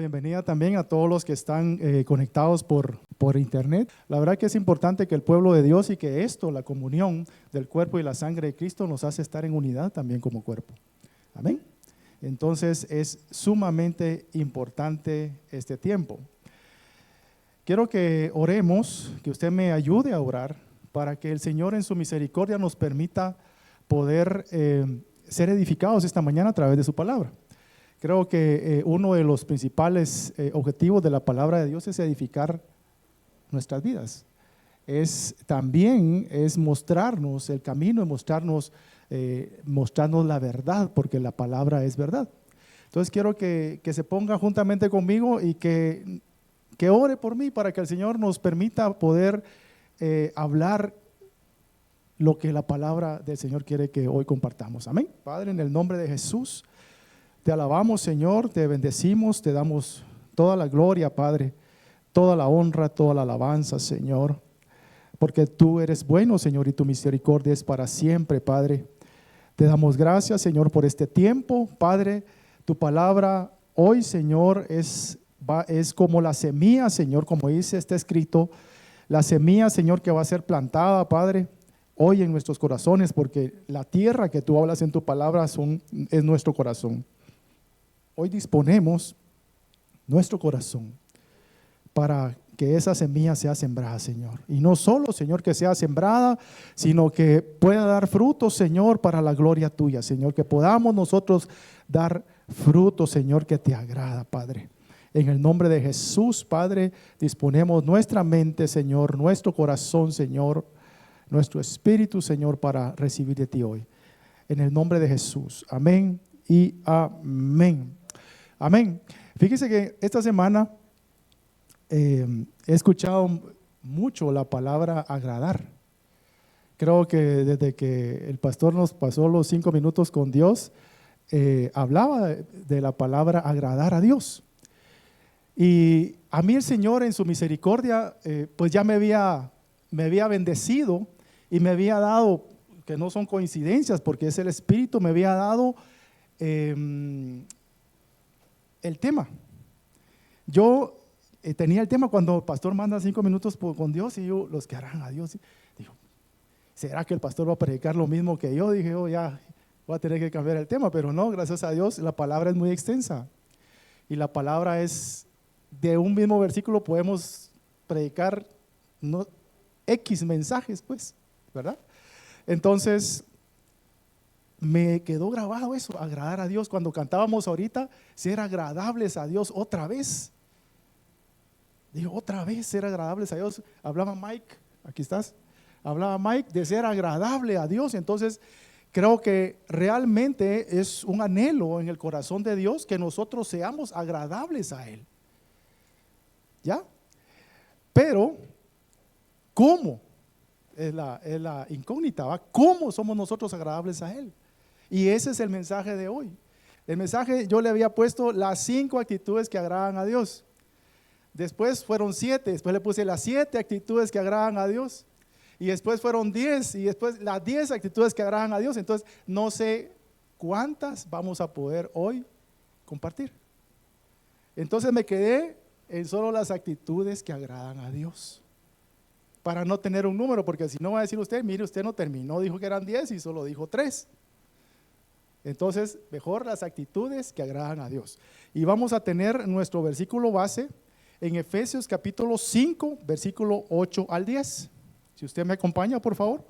bienvenida también a todos los que están conectados por internet. La verdad que es importante que el pueblo de Dios y que esto, la comunión del cuerpo y la sangre de Cristo, nos hace estar en unidad también como cuerpo. Amén. Entonces es sumamente importante este tiempo. Quiero que oremos, que usted me ayude a orar para que el Señor en su misericordia nos permita poder ser edificados esta mañana a través de su palabra. Creo que uno de los principales objetivos de la palabra de Dios es edificar nuestras vidas. También es mostrarnos el camino y mostrarnos la verdad, porque la palabra es verdad. Entonces quiero que se ponga juntamente conmigo y que ore por mí para que el Señor nos permita poder hablar lo que la palabra del Señor quiere que hoy compartamos. Amén. Padre, en el nombre de Jesús, te alabamos, Señor, te bendecimos, te damos toda la gloria, Padre, toda la honra, toda la alabanza, Señor, porque tú eres bueno, Señor, y tu misericordia es para siempre, Padre. Te damos gracias, Señor, por este tiempo, Padre. Tu palabra hoy, Señor, es como la semilla, Señor, como dice, está escrito, la semilla, Señor, que va a ser plantada, Padre, hoy en nuestros corazones, porque la tierra que tú hablas en tu palabra es nuestro corazón. Hoy disponemos nuestro corazón para que esa semilla sea sembrada, Señor. Y no solo, Señor, que sea sembrada, sino que pueda dar frutos, Señor, para la gloria tuya, Señor. Que podamos nosotros dar frutos, Señor, que te agrada, Padre. En el nombre de Jesús, Padre, disponemos nuestra mente, Señor, nuestro corazón, Señor, nuestro espíritu, Señor, para recibir de ti hoy. En el nombre de Jesús. Amén y amén. Amén. Fíjese que esta semana he escuchado mucho la palabra agradar. Creo que desde que el pastor nos pasó los 5 minutos con Dios, hablaba de la palabra agradar a Dios. Y a mí el Señor en su misericordia, pues ya me había bendecido y me había dado, que no son coincidencias, porque es el Espíritu, me había dado el tema. Yo tenía el tema cuando el pastor manda 5 minutos con Dios y yo, los que harán a Dios, digo, ¿será que el pastor va a predicar lo mismo que yo? Dije, ya voy a tener que cambiar el tema, pero no, gracias a Dios, la palabra es muy extensa y la palabra es, de un mismo versículo podemos predicar X mensajes, pues, ¿verdad? Entonces, me quedó grabado eso, agradar a Dios. Cuando cantábamos ahorita, ser agradables a Dios otra vez. Digo, otra vez ser agradables a Dios. Hablaba Mike, aquí estás. Hablaba Mike de ser agradable a Dios. Entonces, creo que realmente es un anhelo en el corazón de Dios que nosotros seamos agradables a Él. ¿Ya? Pero, ¿cómo? Es la incógnita, ¿va? ¿Cómo somos nosotros agradables a Él? Y ese es el mensaje de hoy. El mensaje yo le había puesto las 5 actitudes que agradan a Dios. Después fueron 7, después le puse las 7 actitudes que agradan a Dios. Y después fueron 10 y después las 10 actitudes que agradan a Dios. Entonces no sé cuántas vamos a poder hoy compartir. Entonces me quedé en solo las actitudes que agradan a Dios. Para no tener un número, porque si no va a decir usted, mire, usted no terminó, dijo que eran 10 y solo dijo 3. Entonces, mejor las actitudes que agradan a Dios. Y vamos a tener nuestro versículo base en Efesios capítulo 5, versículo 8 al 10. Si usted me acompaña, por favor.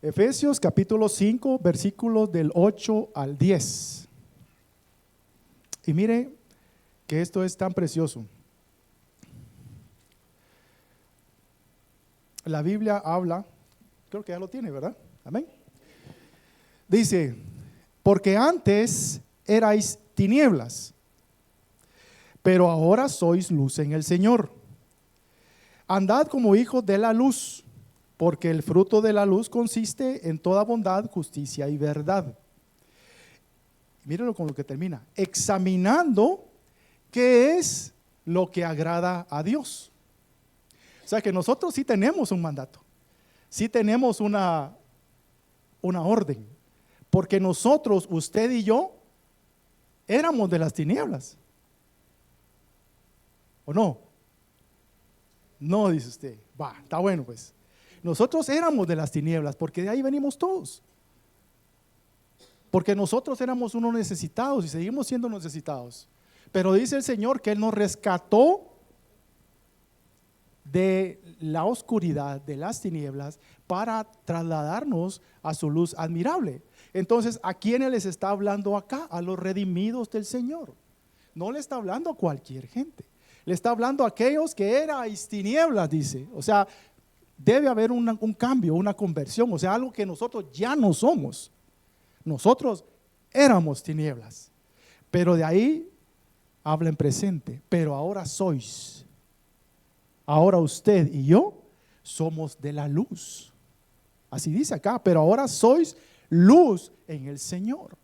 Efesios capítulo 5, versículos del 8 al 10. Y mire que esto es tan precioso. La Biblia habla, creo que ya lo tiene, ¿verdad? Amén. Dice, porque antes erais tinieblas, pero ahora sois luz en el Señor. Andad como hijos de la luz, porque el fruto de la luz consiste en toda bondad, justicia y verdad. Mírenlo con lo que termina. Examinando qué es lo que agrada a Dios. O sea que nosotros sí tenemos un mandato, sí tenemos una una orden, porque nosotros, usted y yo, éramos de las tinieblas. ¿O no? No, dice usted. Va, está bueno pues. Nosotros éramos de las tinieblas, porque de ahí venimos todos. Porque nosotros éramos unos necesitados y seguimos siendo necesitados. Pero dice el Señor que Él nos rescató de la oscuridad, de las tinieblas, para trasladarnos a su luz admirable. Entonces, ¿a quiénes les está hablando acá? A los redimidos del Señor. No le está hablando a cualquier gente. Le está hablando a aquellos que erais tinieblas, dice. O sea, debe haber un cambio, una conversión. O sea, algo que nosotros ya no somos. Nosotros éramos tinieblas. Pero de ahí habla en presente. Pero ahora sois. Ahora usted y yo somos de la luz. Así dice acá, pero ahora sois luz en el Señor.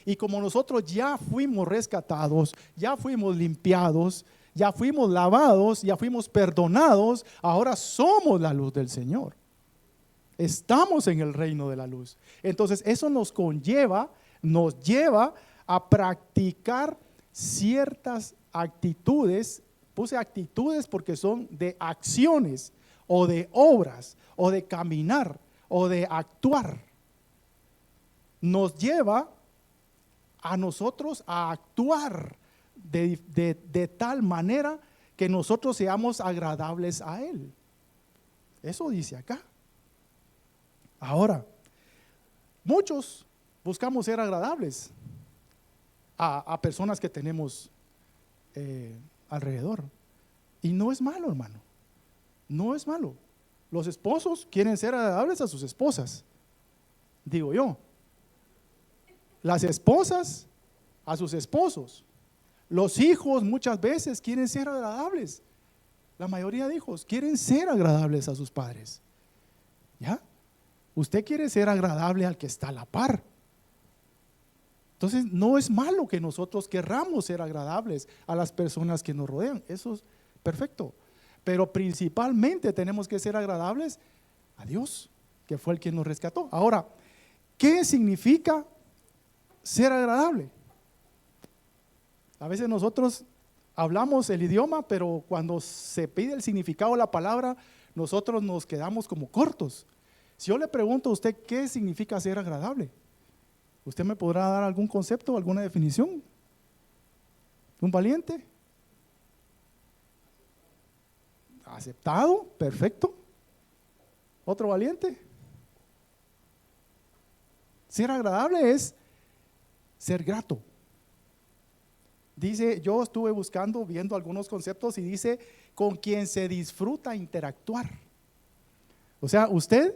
Y como nosotros ya fuimos rescatados, ya fuimos limpiados, ya fuimos lavados, ya fuimos perdonados, ahora somos la luz del Señor. Estamos en el reino de la luz. Entonces eso nos lleva a practicar ciertas actitudes. Puse actitudes porque son de acciones o de obras o de caminar o de actuar. Nos lleva a nosotros a actuar de tal manera que nosotros seamos agradables a Él. Eso dice acá. Ahora, muchos buscamos ser agradables a personas que tenemos alrededor. Y no es malo, hermano. No es malo. Los esposos quieren ser agradables a sus esposas, digo yo. Las esposas a sus esposos. Los hijos muchas veces quieren ser agradables. La mayoría de hijos quieren ser agradables a sus padres. ¿Ya? Usted quiere ser agradable al que está a la par. Entonces no es malo que nosotros querramos ser agradables a las personas que nos rodean. Eso es perfecto. Pero principalmente tenemos que ser agradables a Dios, que fue el que nos rescató. Ahora, ¿qué significa ser agradable? A veces nosotros hablamos el idioma, pero cuando se pide el significado de la palabra, nosotros nos quedamos como cortos. Si yo le pregunto a usted qué significa ser agradable, ¿usted me podrá dar algún concepto, alguna definición? ¿Un valiente? ¿Aceptado? Perfecto. ¿Otro valiente? Ser agradable es ser grato. Dice, yo estuve buscando, viendo algunos conceptos y dice, con quien se disfruta interactuar. O sea, usted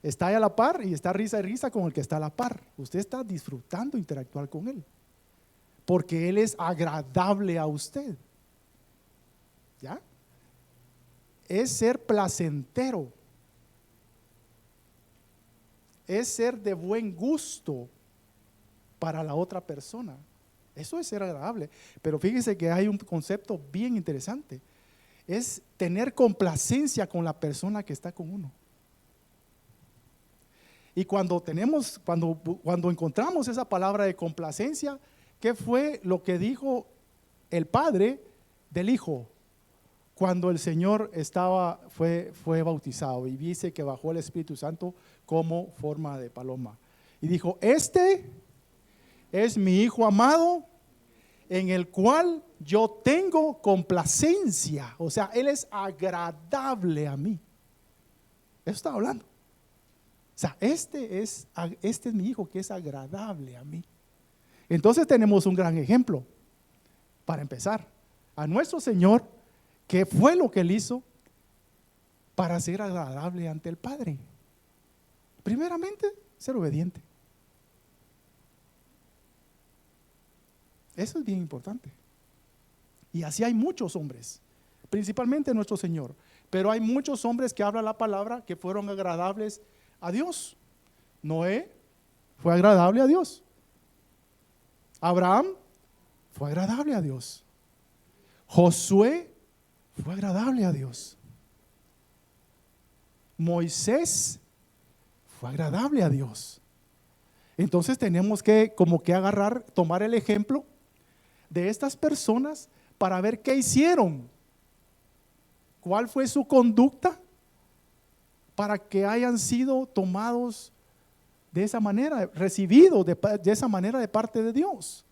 está ahí a la par y está risa y risa con el que está a la par. Usted está disfrutando interactuar con él, porque él es agradable a usted. ¿Ya? Es ser placentero. Es ser de buen gusto para la otra persona. Eso es ser agradable. Pero fíjese que hay un concepto bien interesante. Es tener complacencia con la persona que está con uno. Y cuando encontramos esa palabra de complacencia, ¿qué fue lo que dijo el padre del hijo cuando el Señor fue bautizado? Y dice que bajó el Espíritu Santo como forma de paloma. Y dijo, este es mi hijo amado, en el cual yo tengo complacencia. O sea, él es agradable a mí. Eso está hablando. O sea, este es mi hijo que es agradable a mí. Entonces tenemos un gran ejemplo. Para empezar, a nuestro Señor, que fue lo que Él hizo para ser agradable ante el Padre. Primeramente, ser obediente. Eso es bien importante. Y así hay muchos hombres, principalmente nuestro Señor. Pero hay muchos hombres que hablan la palabra que fueron agradables a Dios. Noé fue agradable a Dios. Abraham fue agradable a Dios. Josué fue agradable a Dios. Moisés fue agradable a Dios. Entonces tenemos que como que tomar el ejemplo de estas personas para ver qué hicieron, cuál fue su conducta para que hayan sido tomados de esa manera, recibidos de esa manera de parte de Dios,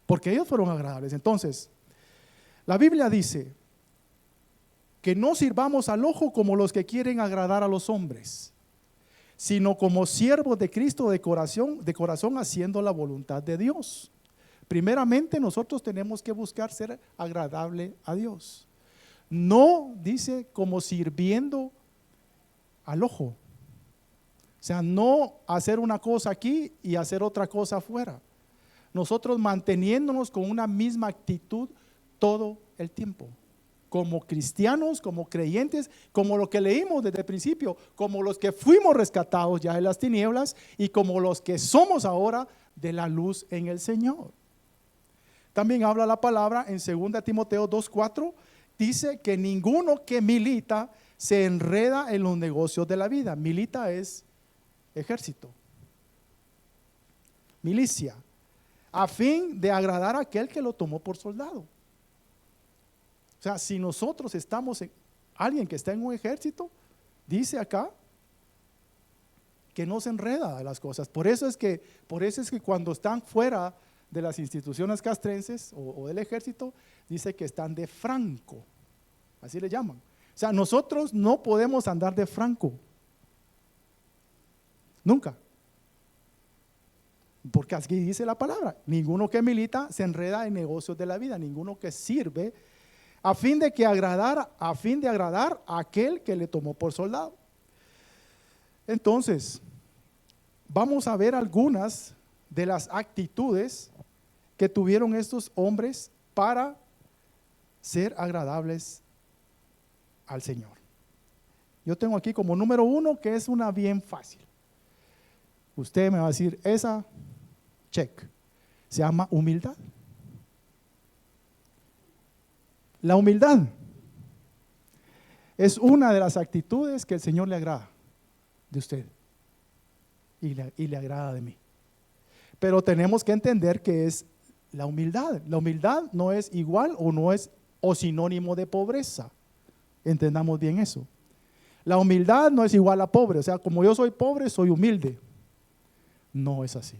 porque ellos fueron agradables. Entonces, la Biblia dice que no sirvamos al ojo como los que quieren agradar a los hombres, sino como siervos de Cristo de corazón haciendo la voluntad de Dios. Primeramente nosotros tenemos que buscar ser agradable a Dios. No, dice, como sirviendo al ojo. O sea, no hacer una cosa aquí y hacer otra cosa afuera. Nosotros manteniéndonos con una misma actitud todo el tiempo. Como cristianos, como creyentes, como lo que leímos desde el principio, como los que fuimos rescatados ya de las tinieblas y como los que somos ahora de la luz en el Señor. También habla la palabra en 2 Timoteo 2:4, dice que ninguno que milita se enreda en los negocios de la vida. Milita es ejército, milicia, a fin de agradar a aquel que lo tomó por soldado. O sea, si nosotros estamos alguien que está en un ejército, dice acá que no se enreda de las cosas. Por eso es que cuando están fuera de las instituciones castrenses o del ejército, dice que están de franco, así le llaman. O sea, nosotros no podemos andar de franco, nunca. Porque aquí dice la palabra, ninguno que milita se enreda en negocios de la vida, ninguno que sirve a fin de agradar a aquel que le tomó por soldado. Entonces, vamos a ver algunas de las actitudes que tuvieron estos hombres para ser agradables al Señor. Yo tengo aquí como número 1, que es una bien fácil. Usted me va a decir, esa, check, se llama humildad. La humildad es una de las actitudes que el Señor le agrada de usted y le agrada de mí. Pero tenemos que entender que es la humildad. La humildad no es igual o sinónimo de pobreza. Entendamos bien eso. La humildad no es igual a pobre. O sea, como yo soy pobre, soy humilde. No es así.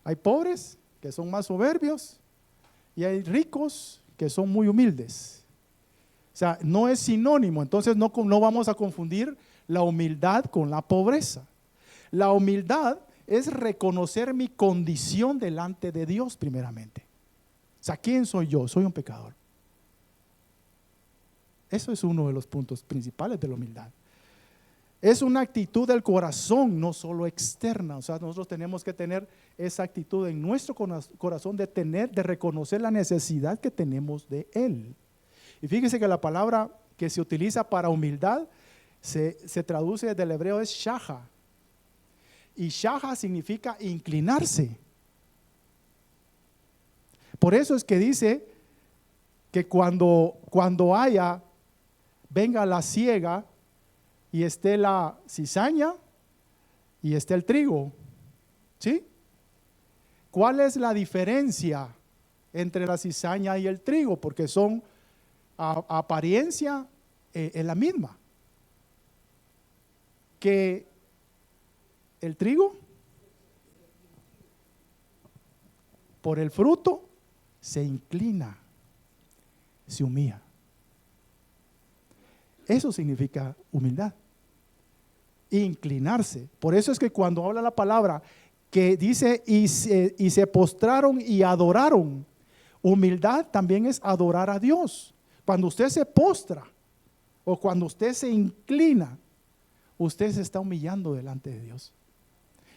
Hay pobres que son más soberbios y hay ricos que son muy humildes. O sea, no es sinónimo. Entonces no vamos a confundir la humildad con la pobreza. La humildad es reconocer mi condición delante de Dios primeramente. O sea, ¿quién soy yo? Soy un pecador. Eso es uno de los puntos principales de la humildad. Es una actitud del corazón, no solo externa. O sea, nosotros tenemos que tener esa actitud en nuestro corazón de reconocer la necesidad que tenemos de Él. Y fíjese que la palabra que se utiliza para humildad se traduce del hebreo es shaha. Y shaha significa inclinarse. Por eso es que dice que cuando venga la siega y esté la cizaña y esté el trigo, ¿sí? ¿Cuál es la diferencia entre la cizaña y el trigo? Porque son a apariencia es la misma. Que el trigo, por el fruto, se inclina, se humilla. Eso significa humildad, inclinarse. Por eso es que cuando habla la palabra que dice y se postraron y adoraron, humildad también es adorar a Dios. Cuando usted se postra o cuando usted se inclina, usted se está humillando delante de Dios.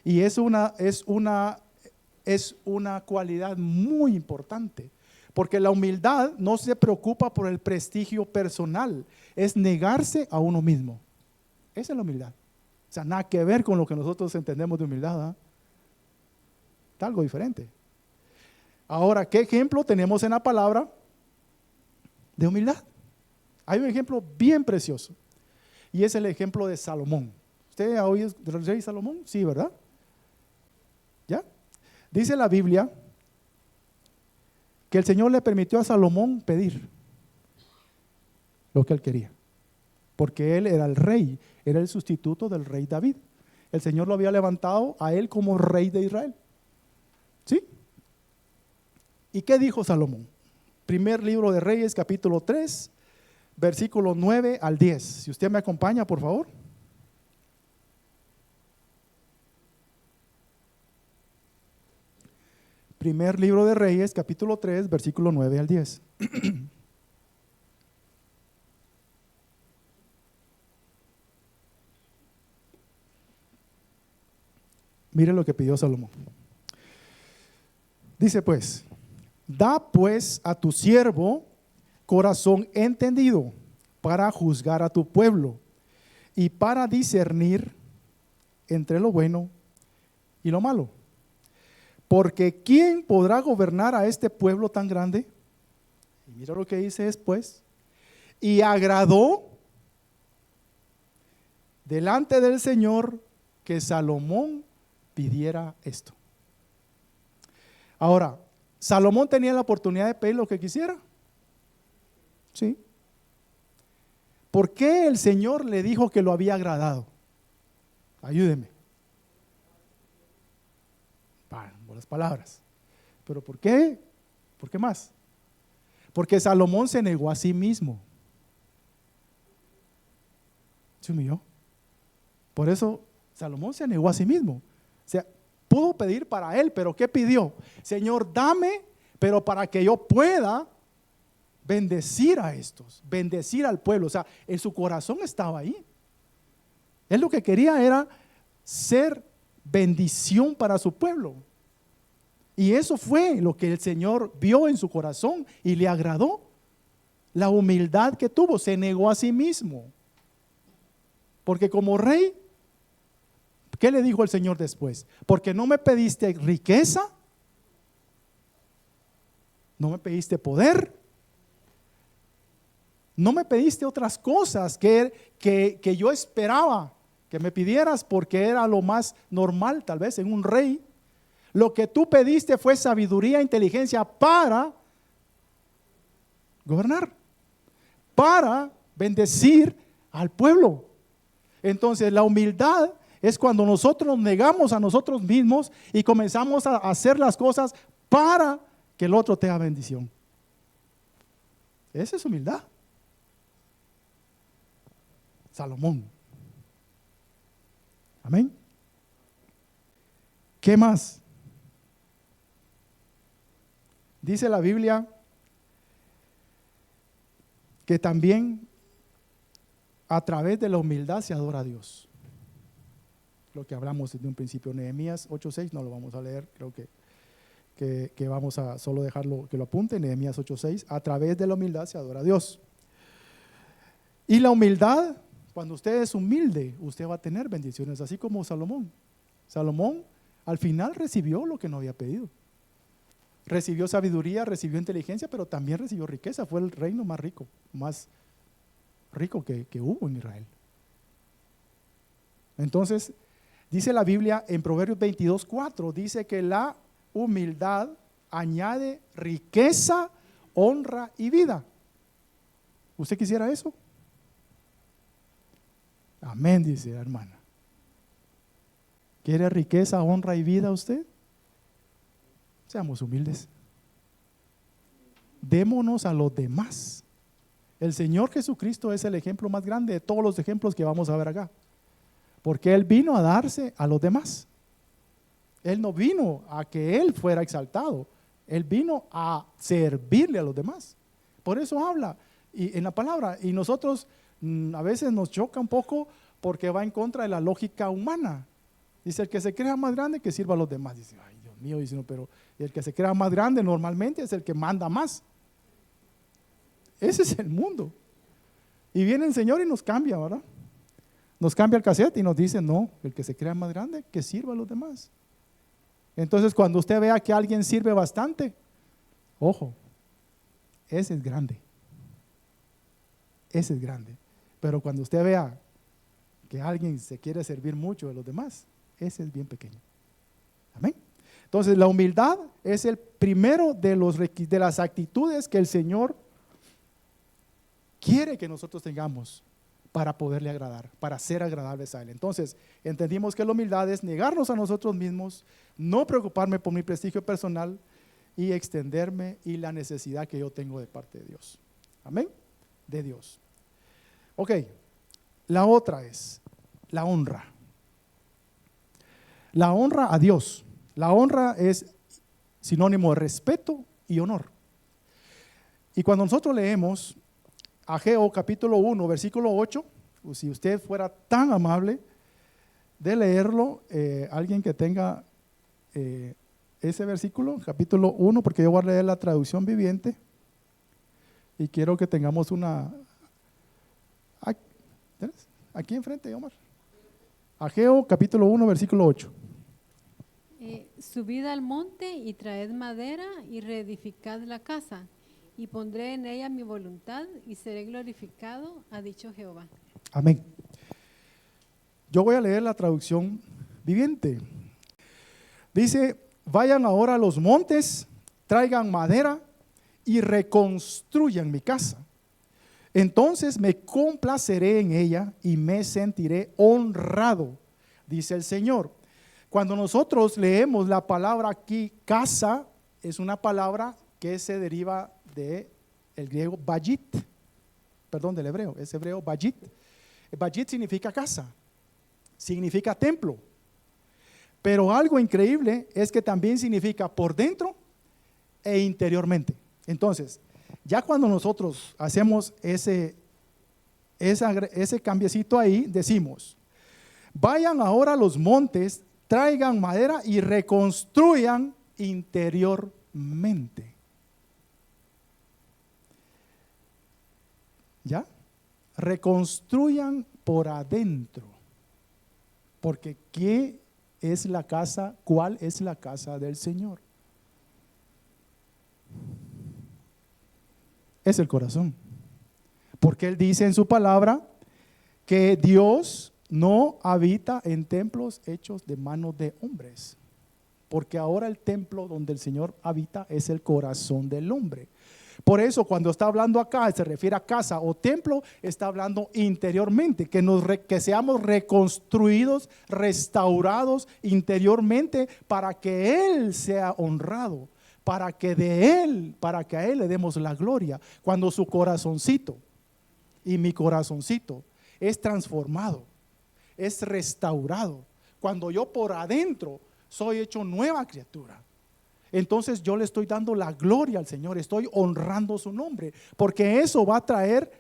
Y es una cualidad muy importante. Porque la humildad no se preocupa por el prestigio personal, es negarse a uno mismo. Esa es la humildad. O sea, nada que ver con lo que nosotros entendemos de humildad, ¿eh? Está algo diferente. Ahora, ¿qué ejemplo tenemos en la palabra de humildad? Hay un ejemplo bien precioso y es el ejemplo de Salomón. ¿Usted ha oído del rey Salomón? Sí, ¿verdad? ¿Ya? Dice la Biblia que el Señor le permitió a Salomón pedir lo que él quería, porque él era el rey, era el sustituto del rey David. El Señor lo había levantado a él como rey de Israel. ¿Sí? ¿Y qué dijo Salomón? Primer libro de Reyes, capítulo 3, versículo 9 al 10. Si usted me acompaña, por favor. Primer libro de Reyes, capítulo 3, versículo 9 al 10. Mire lo que pidió Salomón. Dice pues: da pues a tu siervo corazón entendido para juzgar a tu pueblo y para discernir entre lo bueno y lo malo. Porque ¿quién podrá gobernar a este pueblo tan grande? Y mira lo que dice después. Y agradó delante del Señor que Salomón pidiera esto. Ahora, ¿Salomón tenía la oportunidad de pedir lo que quisiera? Sí. ¿Por qué el Señor le dijo que lo había agradado? Ayúdeme. Por las palabras. ¿Pero por qué? ¿Por qué más? Porque Salomón se negó a sí mismo. ¿Se humilló? Por eso Salomón se negó a sí mismo. O sea, pudo pedir para él, pero ¿qué pidió? Señor, dame, pero para que yo pueda bendecir a estos, bendecir al pueblo. O sea, en su corazón estaba ahí. Él lo que quería era ser bendición para su pueblo. Y eso fue lo que el Señor vio en su corazón y le agradó. La humildad que tuvo, se negó a sí mismo. Porque como rey, ¿qué le dijo el Señor después? Porque no me pediste riqueza, no me pediste poder, no me pediste otras cosas que yo esperaba que me pidieras, porque era lo más normal tal vez en un rey. Lo que tú pediste fue sabiduría e inteligencia para gobernar, para bendecir al pueblo. Entonces la humildad es cuando nosotros nos negamos a nosotros mismos y comenzamos a hacer las cosas para que el otro tenga bendición. Esa es humildad. Salomón. Amén. ¿Qué más? Dice la Biblia que también a través de la humildad se adora a Dios. Lo que hablamos desde un principio, Nehemías 8:6, no lo vamos a leer, creo que vamos a solo dejarlo que lo apunte. Nehemías 8:6, a través de la humildad se adora a Dios. Y la humildad, cuando usted es humilde, usted va a tener bendiciones, así como Salomón. Salomón al final recibió lo que no había pedido. Recibió sabiduría, recibió inteligencia, pero también recibió riqueza. Fue el reino más rico que hubo en Israel. Entonces, dice la Biblia en Proverbios 22:4, dice que la humildad añade riqueza, honra y vida. ¿Usted quisiera eso? Amén, dice la hermana. ¿Quiere riqueza, honra y vida usted? Seamos humildes. Démonos a los demás. El Señor Jesucristo es el ejemplo más grande de todos los ejemplos que vamos a ver acá. Porque Él vino a darse a los demás. Él no vino a que Él fuera exaltado. Él vino a servirle a los demás. Por eso habla en la palabra. Y nosotros a veces nos choca un poco porque va en contra de la lógica humana. Dice, el que se crea más grande que sirva a los demás. Dice, ay Dios mío, dice, no, pero el que se crea más grande normalmente es el que manda más. Ese es el mundo. Y viene el Señor y nos cambia, ¿verdad? Nos cambia el cassette y nos dice, no, el que se crea más grande, que sirva a los demás. Entonces, cuando usted vea que alguien sirve bastante, ojo, ese es grande. Ese es grande. Pero cuando usted vea que alguien se quiere servir mucho de los demás, ese es bien pequeño. Amén. Entonces la humildad es el primero de las actitudes que el Señor quiere que nosotros tengamos para poderle agradar, para ser agradables a Él. Entonces entendimos que la humildad es negarnos a nosotros mismos, no preocuparme por mi prestigio personal y extenderme y la necesidad que yo tengo de parte de Dios. Amén. De Dios. Ok, la otra es la honra. La honra a Dios. La honra es sinónimo de respeto y honor. Y cuando nosotros leemos Ageo capítulo 1, versículo 8, si usted fuera tan amable de leerlo, alguien que tenga ese versículo, capítulo 1, porque yo voy a leer la traducción viviente y quiero que tengamos una... Aquí enfrente, Omar. Ageo capítulo 1, versículo 8. Subid al monte y traed madera y reedificad la casa, y pondré en ella mi voluntad y seré glorificado, ha dicho Jehová. Amén. Yo voy a leer la traducción viviente. Dice, vayan ahora a los montes, traigan madera y reconstruyan mi casa. Entonces me complaceré en ella y me sentiré honrado, dice el Señor. Cuando nosotros leemos la palabra aquí, casa, es una palabra que se deriva del griego bayit, del hebreo, es hebreo bayit. Bayit significa casa, significa templo. Pero algo increíble es que también significa por dentro e interiormente. Entonces, ya cuando nosotros hacemos ese cambiecito ahí, decimos, vayan ahora a los montes, traigan madera y reconstruyan interiormente. ¿Ya? Reconstruyan por adentro. Porque ¿qué es la casa? ¿Cuál es la casa del Señor? Es el corazón. Porque Él dice en su palabra que Dios no habita en templos hechos de manos de hombres, porque ahora el templo donde el Señor habita es el corazón del hombre. Por eso cuando está hablando acá, se refiere a casa o templo, está hablando interiormente, que seamos reconstruidos, restaurados interiormente para que Él sea honrado, para que a Él le demos la gloria. Cuando su corazoncito y mi corazoncito es transformado, es restaurado, cuando yo por adentro soy hecho nueva criatura, entonces yo le estoy dando la gloria al Señor, estoy honrando su nombre, porque eso va a traer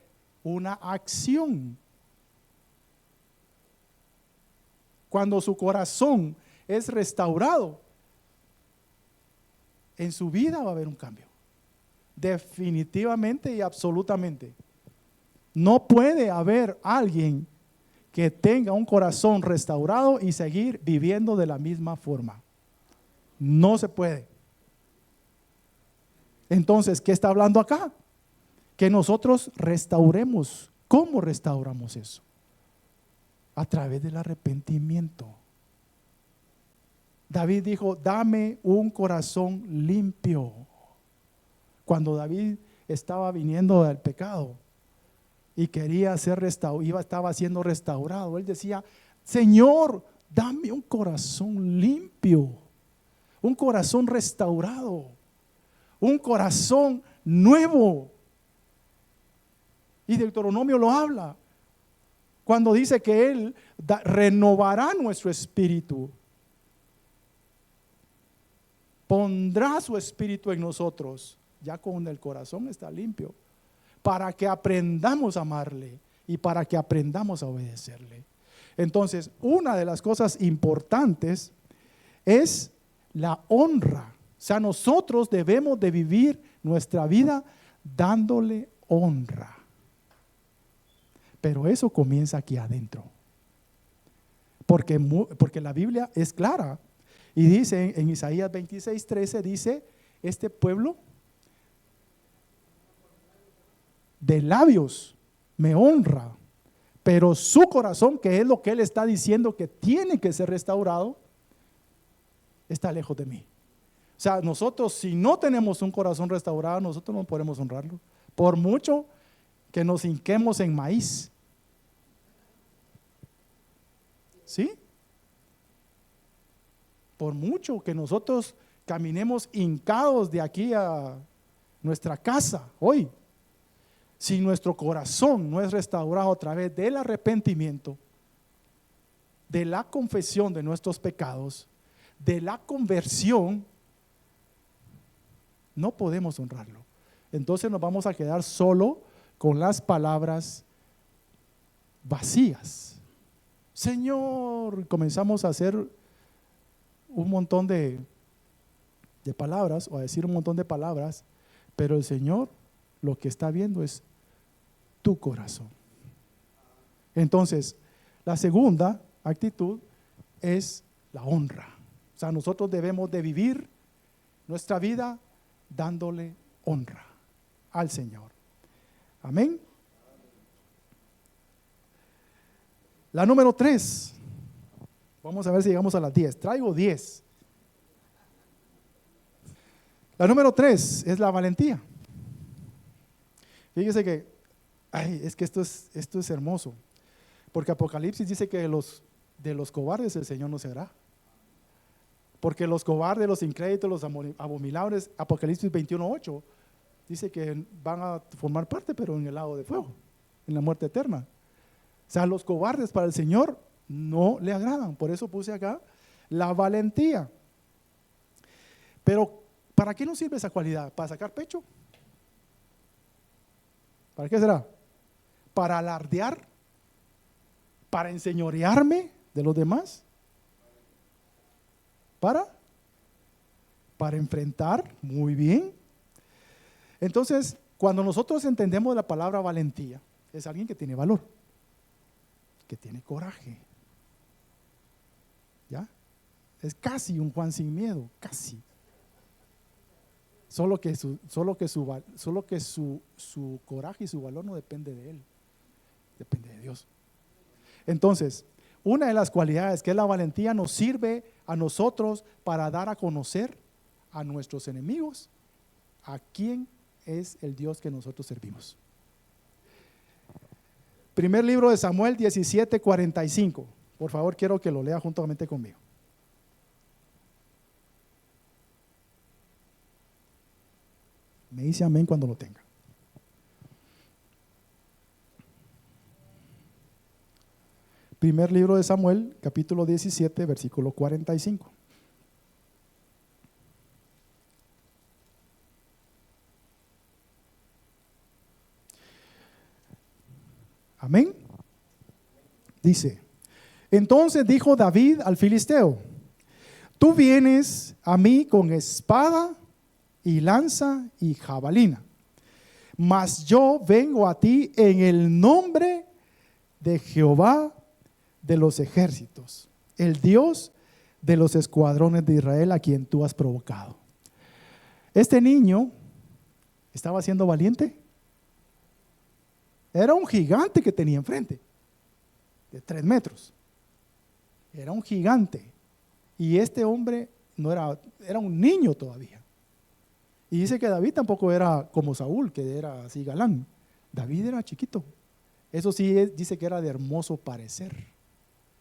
una acción. Cuando su corazón es restaurado, en su vida va a haber un cambio, definitivamente y absolutamente. No puede haber alguien que tenga un corazón restaurado y seguir viviendo de la misma forma. No se puede. Entonces, ¿qué está hablando acá? Que nosotros restauremos. ¿Cómo restauramos eso? A través del arrepentimiento. David dijo, dame un corazón limpio. Cuando David estaba viniendo del pecado y quería ser restaurado, estaba siendo restaurado, él decía, Señor, dame un corazón limpio, un corazón restaurado, un corazón nuevo. Y Deuteronomio lo habla cuando dice que Él renovará nuestro espíritu, pondrá su espíritu en nosotros, ya cuando el corazón está limpio, para que aprendamos a amarle y para que aprendamos a obedecerle. Entonces, una de las cosas importantes es la honra. O sea, nosotros debemos de vivir nuestra vida dándole honra. Pero eso comienza aquí adentro. Porque la Biblia es clara y dice en Isaías 26:13, dice, este pueblo de labios me honra, Pero su corazón, que es lo que él está diciendo que tiene que ser restaurado, está lejos de mí. O sea, nosotros si no tenemos un corazón restaurado, nosotros no podemos honrarlo. Por mucho que nos hinquemos en maíz. ¿Sí? Por mucho que nosotros caminemos hincados de aquí a nuestra casa hoy, si nuestro corazón no es restaurado a través del arrepentimiento, de la confesión de nuestros pecados, de la conversión, no podemos honrarlo. Entonces nos vamos a quedar solo con las palabras vacías. Señor, comenzamos a hacer un montón de palabras, o a decir un montón de palabras, pero el Señor lo que está viendo es tu corazón. Entonces, la segunda actitud es la honra. O sea, nosotros debemos de vivir nuestra vida dándole honra al Señor. Amén. La número 3. Vamos a ver si llegamos a las 10. Traigo 10. La número 3 es la valentía. Fíjese que, es que esto es hermoso. Porque Apocalipsis dice que de los cobardes el Señor no se hará. Porque los cobardes, los incrédulos, los abominables, Apocalipsis 21:8, dice que van a formar parte, pero en el lago de fuego, en la muerte eterna. O sea, los cobardes para el Señor no le agradan. Por eso puse acá la valentía. Pero, ¿para qué nos sirve esa cualidad? ¿Para sacar pecho? ¿Para qué será? ¿Para alardear? ¿Para enseñorearme de los demás? ¿Para enfrentar? Muy bien. Entonces, cuando nosotros entendemos la palabra valentía, es alguien que tiene valor, que tiene coraje. ¿Ya? Es casi un Juan sin miedo, casi. Solo que su coraje y su valor no depende de él, depende de Dios. Entonces, una de las cualidades que es la valentía nos sirve a nosotros para dar a conocer a nuestros enemigos a quién es el Dios que nosotros servimos. Primer libro de Samuel 17:45. Por favor, quiero que lo lea juntamente conmigo. Me dice amén cuando lo tenga. Primer libro de Samuel, capítulo 17, versículo 45. Amén. Dice: entonces dijo David al filisteo: tú vienes a mí con espada y lanza y jabalina, mas yo vengo a ti en el nombre de Jehová de los ejércitos, el Dios de los escuadrones de Israel, a quien tú has provocado. Este niño estaba siendo valiente. Era un gigante que tenía enfrente, de 3 metros. Era un gigante. Y este hombre era un niño todavía. Y dice que David tampoco era como Saúl, que era así galán. David era chiquito. Eso sí, dice que era de hermoso parecer.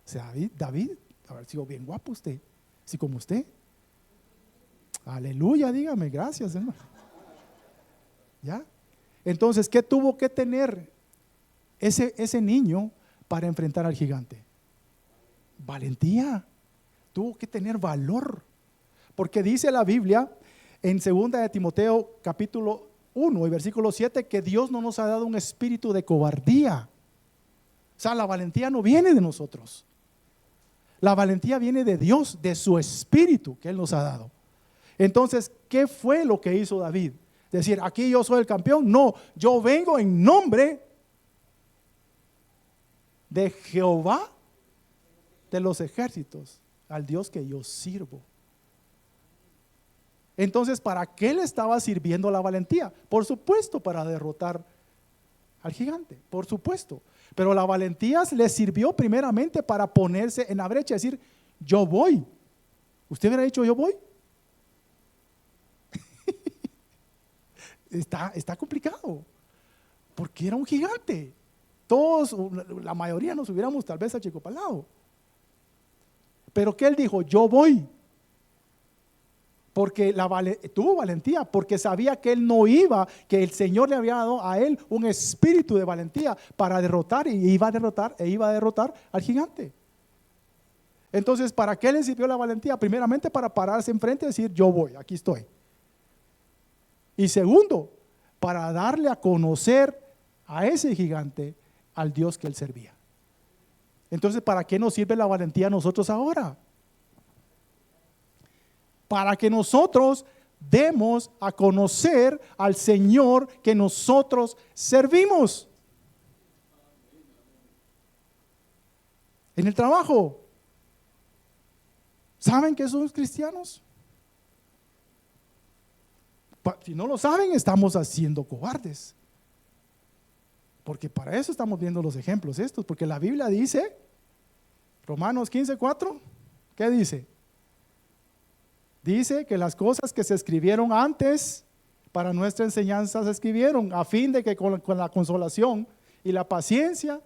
O sea, David, haber sido bien guapo usted, así como usted. Aleluya, dígame, gracias, hermano. ¿Ya? Entonces, ¿qué tuvo que tener ese niño para enfrentar al gigante? Valentía. Tuvo que tener valor. Porque dice la Biblia en 2 de Timoteo capítulo 1 y versículo 7 que Dios no nos ha dado un espíritu de cobardía. O sea, la valentía no viene de nosotros. La valentía viene de Dios, de su espíritu que Él nos ha dado. Entonces, ¿qué fue lo que hizo David? Decir, aquí yo soy el campeón. No, yo vengo en nombre de Jehová de los ejércitos, al Dios que yo sirvo. Entonces, ¿para qué le estaba sirviendo la valentía? Por supuesto, para derrotar al gigante, por supuesto. Pero la valentía le sirvió primeramente para ponerse en la brecha y decir, yo voy. ¿Usted hubiera dicho yo voy? Está complicado, porque era un gigante. Todos, la mayoría nos hubiéramos tal vez achicopalado. Pero que él dijo, yo voy. Porque tuvo valentía, porque sabía que él no iba, que el Señor le había dado a él un espíritu de valentía para derrotar, y iba a derrotar al gigante. Entonces, ¿para qué le sirvió la valentía? Primeramente para pararse enfrente y decir, yo voy, aquí estoy. Y segundo, para darle a conocer a ese gigante al Dios que él servía. Entonces, ¿para qué nos sirve la valentía a nosotros ahora? Para que nosotros demos a conocer al Señor que nosotros servimos. En el trabajo, ¿saben que somos cristianos? Si no lo saben, estamos haciendo cobardes. Porque para eso estamos viendo los ejemplos estos, porque la Biblia dice, Romanos 15:4, ¿qué dice? Dice que las cosas que se escribieron antes para nuestra enseñanza se escribieron a fin de que con la consolación y la paciencia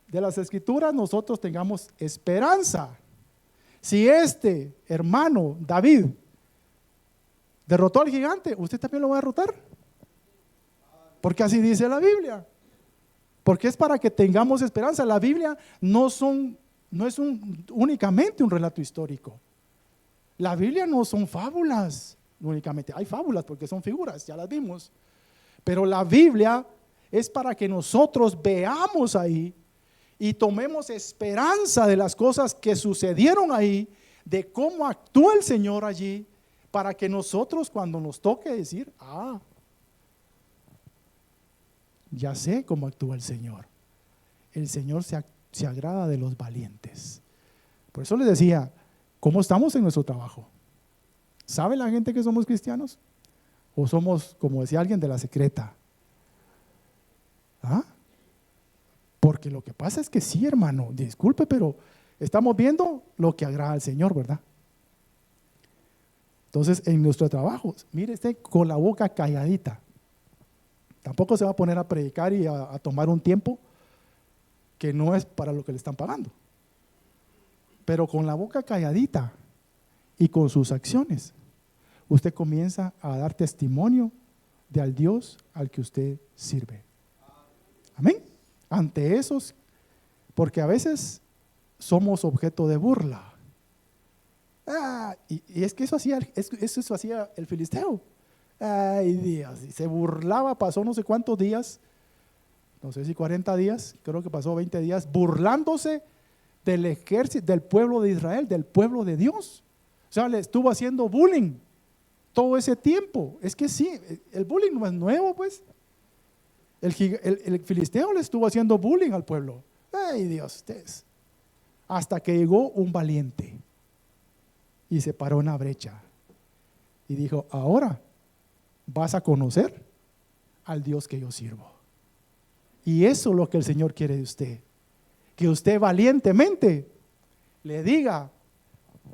de las escrituras nosotros tengamos esperanza. Si este hermano David derrotó al gigante, ¿usted también lo va a derrotar? Porque así dice la Biblia. Porque es para que tengamos esperanza. La Biblia no es únicamente un relato histórico. La Biblia no son fábulas únicamente. Hay fábulas porque son figuras, ya las vimos. Pero la Biblia es para que nosotros veamos ahí y tomemos esperanza de las cosas que sucedieron ahí, de cómo actúa el Señor allí, para que nosotros cuando nos toque decir, ya sé cómo actúa el Señor. El Señor se agrada de los valientes. Por eso les decía, ¿cómo estamos en nuestro trabajo? ¿Sabe la gente que somos cristianos? ¿O somos, como decía alguien, de la secreta? Porque lo que pasa es que sí, hermano, disculpe, pero estamos viendo lo que agrada al Señor, ¿verdad? Entonces, en nuestro trabajo, mire, esté con la boca calladita. Tampoco se va a poner a predicar y a tomar un tiempo que no es para lo que le están pagando. Pero con la boca calladita y con sus acciones, usted comienza a dar testimonio de al Dios al que usted sirve. Amén. Ante esos, porque a veces somos objeto de burla. Y es que eso hacía el filisteo. Ay, Dios, y se burlaba, pasó no sé cuántos días, no sé si 40 días, creo que pasó 20 días, burlándose del ejército, del pueblo de Israel, del pueblo de Dios. O sea, le estuvo haciendo bullying todo ese tiempo. Es que sí, el bullying no es nuevo, pues. El filisteo le estuvo haciendo bullying al pueblo. Ay, Dios, ustedes. Hasta que llegó un valiente y se paró en la brecha y dijo, ahora vas a conocer al Dios que yo sirvo. Y eso es lo que el Señor quiere de usted. Que usted valientemente le diga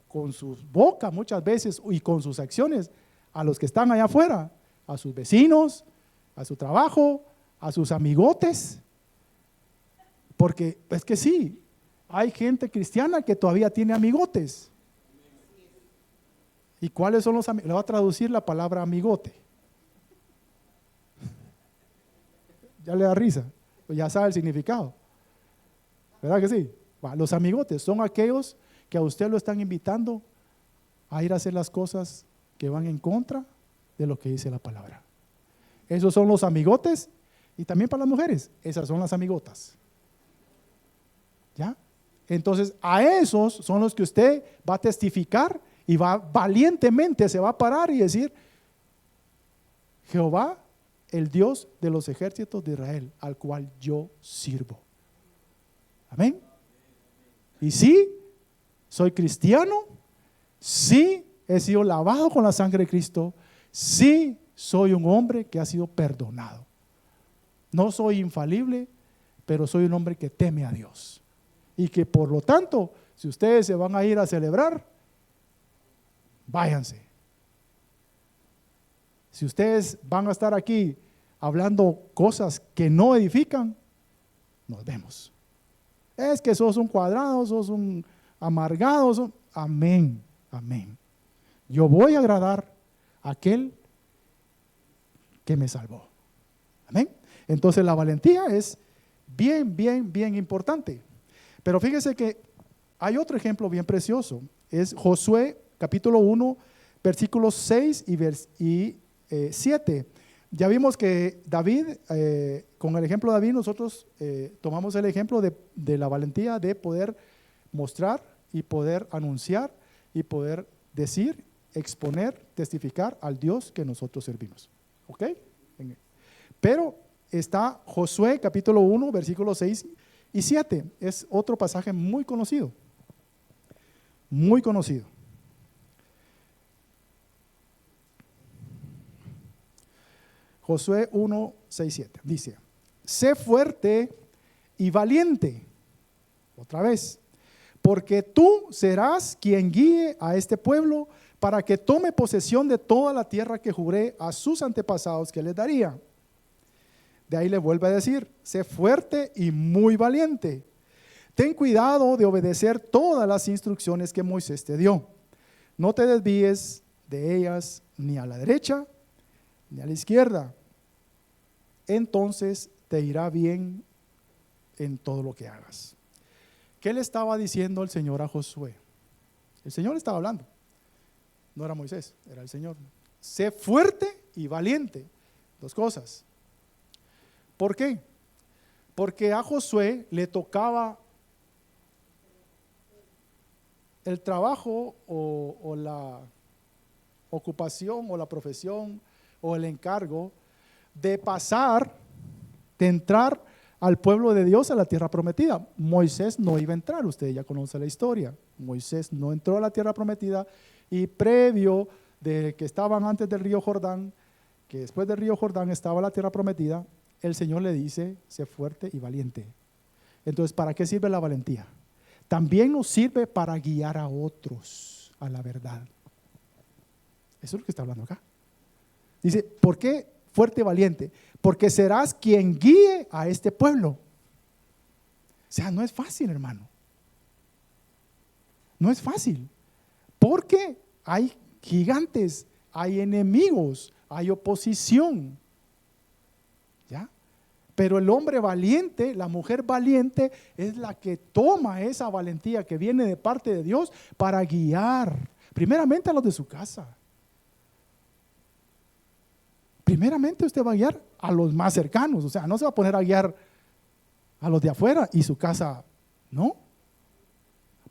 con su boca muchas veces y con sus acciones a los que están allá afuera, a sus vecinos, a su trabajo, a sus amigotes. Porque es que sí, hay gente cristiana que todavía tiene amigotes. ¿Y cuáles son los amigos? Le voy a traducir la palabra amigote. Ya le da risa, pues ya sabe el significado. ¿Verdad que sí? Los amigotes son aquellos que a usted lo están invitando a ir a hacer las cosas que van en contra de lo que dice la palabra. Esos son los amigotes, y también para las mujeres, esas son las amigotas. ¿Ya? Entonces, a esos son los que usted va a testificar y va valientemente, se va a parar y decir, Jehová, el Dios de los ejércitos de Israel, al cual yo sirvo. Amén. Y sí, soy cristiano, sí, he sido lavado con la sangre de Cristo, sí, soy un hombre que ha sido perdonado. No soy infalible, pero soy un hombre que teme a Dios. Y que por lo tanto, si ustedes se van a ir a celebrar, váyanse. Si ustedes van a estar aquí hablando cosas que no edifican, nos vemos. Es que sos un cuadrado, sos un amargado. Amén, amén. Yo voy a agradar a aquel que me salvó. Amén. Entonces la valentía es bien importante. Pero fíjese que hay otro ejemplo bien precioso. Es Josué capítulo 1, versículos 6 y 7. Ya vimos que David, con el ejemplo de David, nosotros tomamos el ejemplo de la valentía de poder mostrar y poder anunciar y poder decir, exponer, testificar al Dios que nosotros servimos. ¿Ok? Pero está Josué capítulo 1, versículos 6 y 7. Es otro pasaje muy conocido. Muy conocido. Josué 1, 6, 7. Dice: sé fuerte y valiente. Otra vez. Porque tú serás quien guíe a este pueblo para que tome posesión de toda la tierra que juré a sus antepasados que les daría. De ahí le vuelve a decir: sé fuerte y muy valiente. Ten cuidado de obedecer todas las instrucciones que Moisés te dio. No te desvíes de ellas ni a la derecha ni a la izquierda. Entonces te irá bien en todo lo que hagas. ¿Qué le estaba diciendo el Señor a Josué? El Señor estaba hablando. No era Moisés, era el Señor. Sé fuerte y valiente. Dos cosas. ¿Por qué? Porque a Josué le tocaba el trabajo o la ocupación o la profesión o el encargo de pasar, de entrar al pueblo de Dios a la tierra prometida. Moisés no iba a entrar, usted ya conoce la historia. Moisés no entró a la tierra prometida y previo de que estaban antes del río Jordán, que después del río Jordán estaba la tierra prometida, el Señor le dice: sé fuerte y valiente. Entonces, ¿para qué sirve la valentía? También nos sirve para guiar a otros a la verdad. Eso es lo que está hablando acá. Dice: ¿por qué fuerte y valiente? Porque serás quien guíe a este pueblo. O sea, no es fácil, hermano. No es fácil. Porque hay gigantes, hay enemigos, hay oposición. ¿Ya? Pero el hombre valiente, la mujer valiente, es la que toma esa valentía que viene de parte de Dios para guiar, primeramente a los de su casa. Primeramente usted va a guiar a los más cercanos, o sea, no se va a poner a guiar a los de afuera y su casa, no.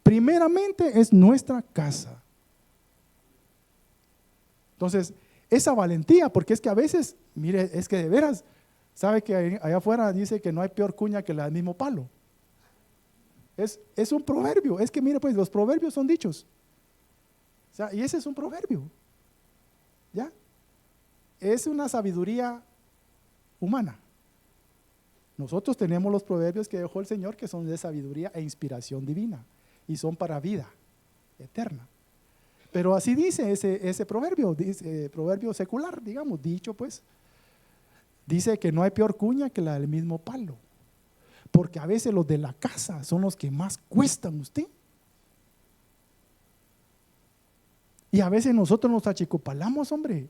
Primeramente es nuestra casa. Entonces, esa valentía, porque es que a veces, mire, es que de veras, sabe que allá afuera dice que no hay peor cuña que la del mismo palo. Es un proverbio, es que mire, pues los proverbios son dichos. O sea, y ese es un proverbio. ¿Ya? Es una sabiduría humana. Nosotros tenemos los proverbios que dejó el Señor, que son de sabiduría e inspiración divina y son para vida eterna. Pero así dice ese proverbio, dice, proverbio secular, digamos, dicho pues, dice que no hay peor cuña que la del mismo palo, porque a veces los de la casa son los que más cuestan usted. Y a veces nosotros nos achicopalamos, hombre,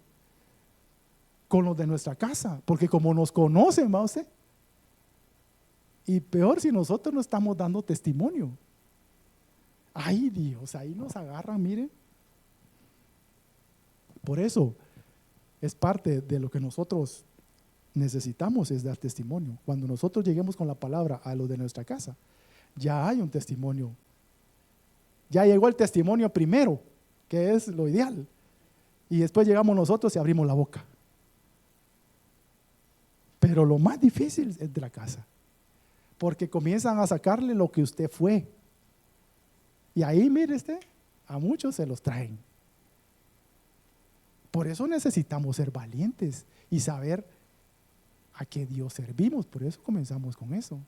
con los de nuestra casa, porque como nos conocen, ¿va usted? Y peor si nosotros no estamos dando testimonio. Ay Dios, ahí nos agarran, miren. Por eso es parte de lo que nosotros necesitamos, es dar testimonio. Cuando nosotros lleguemos con la palabra a los de nuestra casa, ya hay un testimonio. Ya llegó el testimonio primero, que es lo ideal. Y después llegamos nosotros y abrimos la boca. Pero lo más difícil es de la casa, porque comienzan a sacarle lo que usted fue. Y ahí, mire usted, a muchos se los traen. Por eso necesitamos ser valientes y saber a qué Dios servimos. Por eso comenzamos con eso.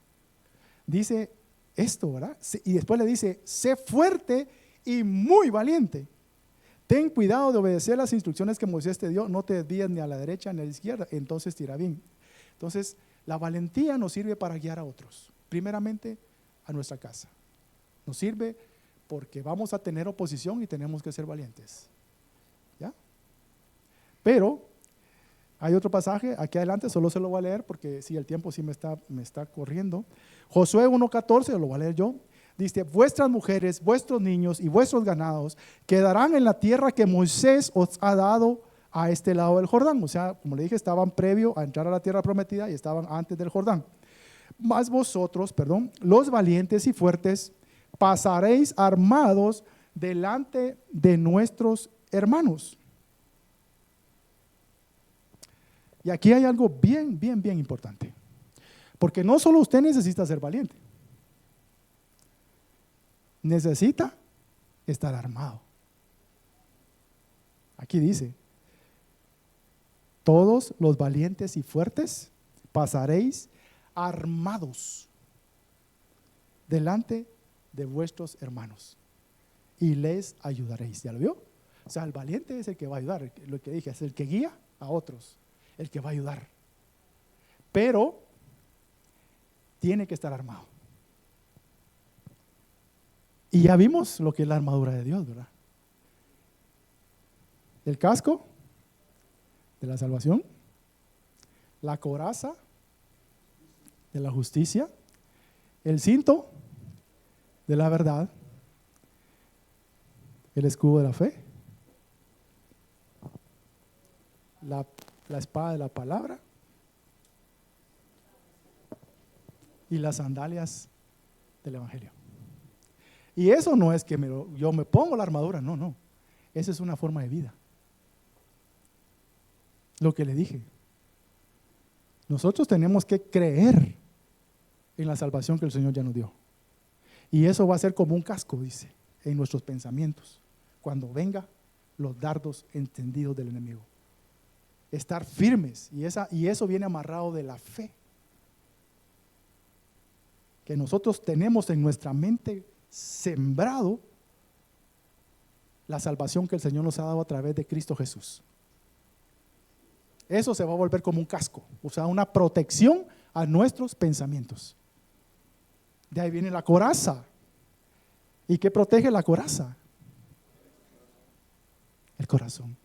Dice esto, ¿verdad? Y después le dice, sé fuerte y muy valiente. Ten cuidado de obedecer las instrucciones que Moisés te dio, no te desvíes ni a la derecha ni a la izquierda, entonces te irá bien. Entonces, la valentía nos sirve para guiar a otros, primeramente a nuestra casa. Nos sirve porque vamos a tener oposición y tenemos que ser valientes. ¿Ya? Pero hay otro pasaje aquí adelante, solo se lo voy a leer porque si el tiempo sí me está corriendo. Josué 1:14, lo voy a leer yo. Dice, vuestras mujeres, vuestros niños y vuestros ganados quedarán en la tierra que Moisés os ha dado a este lado del Jordán. O sea, como le dije, estaban previo a entrar a la tierra prometida y estaban antes del Jordán. Mas vosotros, los valientes y fuertes, pasaréis armados delante de nuestros hermanos. Y aquí hay algo bien importante. Porque no solo usted necesita ser valiente. Necesita estar armado. Aquí dice, todos los valientes y fuertes pasaréis armados delante de vuestros hermanos y les ayudaréis. ¿Ya lo vio? O sea, el valiente es el que va a ayudar, lo que dije, es el que guía a otros, el que va a ayudar. Pero tiene que estar armado. Y ya vimos lo que es la armadura de Dios, ¿verdad? El casco de la salvación, la coraza de la justicia, el cinto de la verdad, el escudo de la fe, la espada de la palabra y las sandalias del evangelio. Y eso no es que yo me pongo la armadura, no. Esa es una forma de vida. Lo que le dije. Nosotros tenemos que creer en la salvación que el Señor ya nos dio. Y eso va a ser como un casco, dice, en nuestros pensamientos, cuando vengan los dardos encendidos del enemigo. Estar firmes, y eso viene amarrado de la fe. Que nosotros tenemos en nuestra mente sembrado la salvación que el Señor nos ha dado a través de Cristo Jesús. Eso se va a volver como un casco, o sea, una protección a nuestros pensamientos. De ahí viene la coraza. ¿Y qué protege la coraza? El corazón.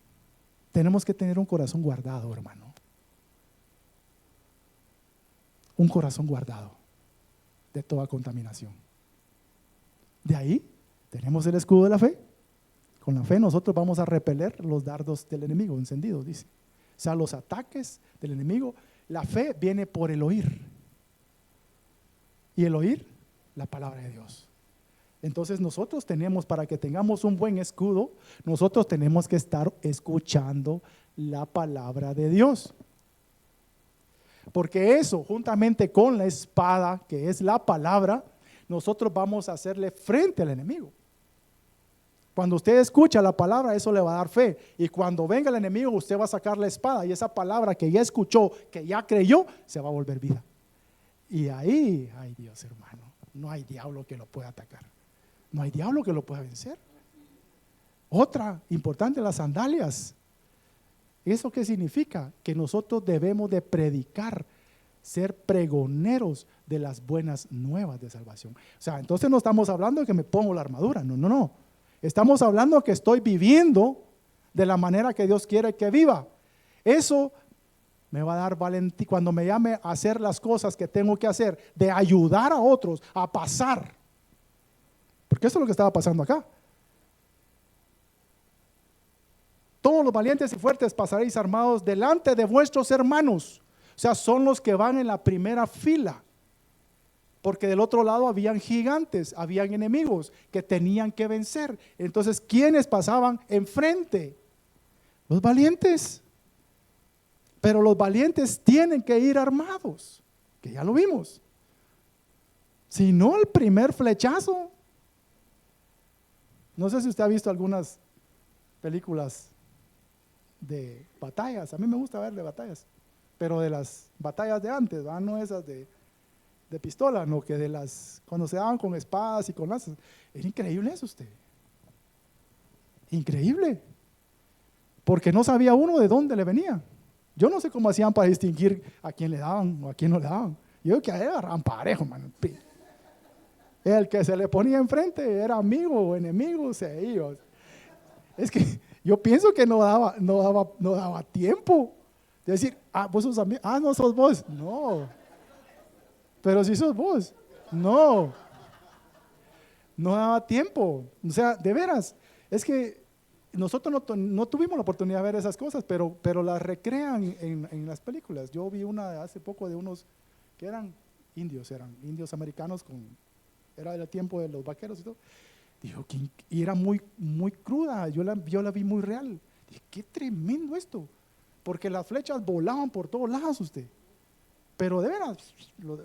Tenemos que tener un corazón guardado, hermano. Un corazón guardado de toda contaminación. De ahí tenemos el escudo de la fe. Con la fe nosotros vamos a repeler los dardos del enemigo encendidos, dice. O sea, los ataques del enemigo. La fe viene por el oír. Y el oír, la palabra de Dios. Entonces nosotros tenemos, para que tengamos un buen escudo, nosotros tenemos que estar escuchando la palabra de Dios. Porque eso, juntamente con la espada, que es la palabra, nosotros vamos a hacerle frente al enemigo. Cuando usted escucha la palabra, eso le va a dar fe. Y cuando venga el enemigo, usted va a sacar la espada y esa palabra que ya escuchó, que ya creyó, se va a volver vida. Y ahí, ay Dios hermano, no hay diablo que lo pueda atacar. No hay diablo que lo pueda vencer. Otra importante, las sandalias. ¿Eso qué significa? Que nosotros debemos de predicar, ser pregoneros de las buenas nuevas de salvación. O sea, entonces no estamos hablando de que me pongo la armadura, no. Estamos hablando que estoy viviendo de la manera que Dios quiere que viva. Eso me va a dar valentía cuando me llame a hacer las cosas que tengo que hacer, de ayudar a otros a pasar. Porque eso es lo que estaba pasando acá. Todos los valientes y fuertes pasaréis armados delante de vuestros hermanos. O sea, son los que van en la primera fila. Porque del otro lado habían gigantes, habían enemigos que tenían que vencer. Entonces, ¿quiénes pasaban enfrente? Los valientes. Pero los valientes tienen que ir armados, que ya lo vimos. Si no, el primer flechazo. No sé si usted ha visto algunas películas de batallas. A mí me gusta ver de batallas. pero de las batallas de antes, ¿verdad? No esas de pistola, no, que de las, cuando se daban con espadas y con lanzas. Era increíble eso usted. Increíble. Porque no sabía uno de dónde le venía. Yo no sé cómo hacían para distinguir a quién le daban o a quién no le daban. Yo creo que a él agarraban parejo, man. El que se le ponía enfrente era amigo o enemigo, se iba. Es que yo pienso que no daba tiempo de decir, vos sos amigo, no sos vos. No. Pero si sos vos. No. No daba tiempo. O sea, de veras, es que nosotros no tuvimos la oportunidad de ver esas cosas, pero las recrean en las películas. Yo vi una hace poco de unos que eran indios americanos, era del tiempo de los vaqueros y todo. Dijo, y era muy, muy cruda, yo la vi muy real. Dije, qué tremendo esto, porque las flechas volaban por todos lados usted. Pero de veras,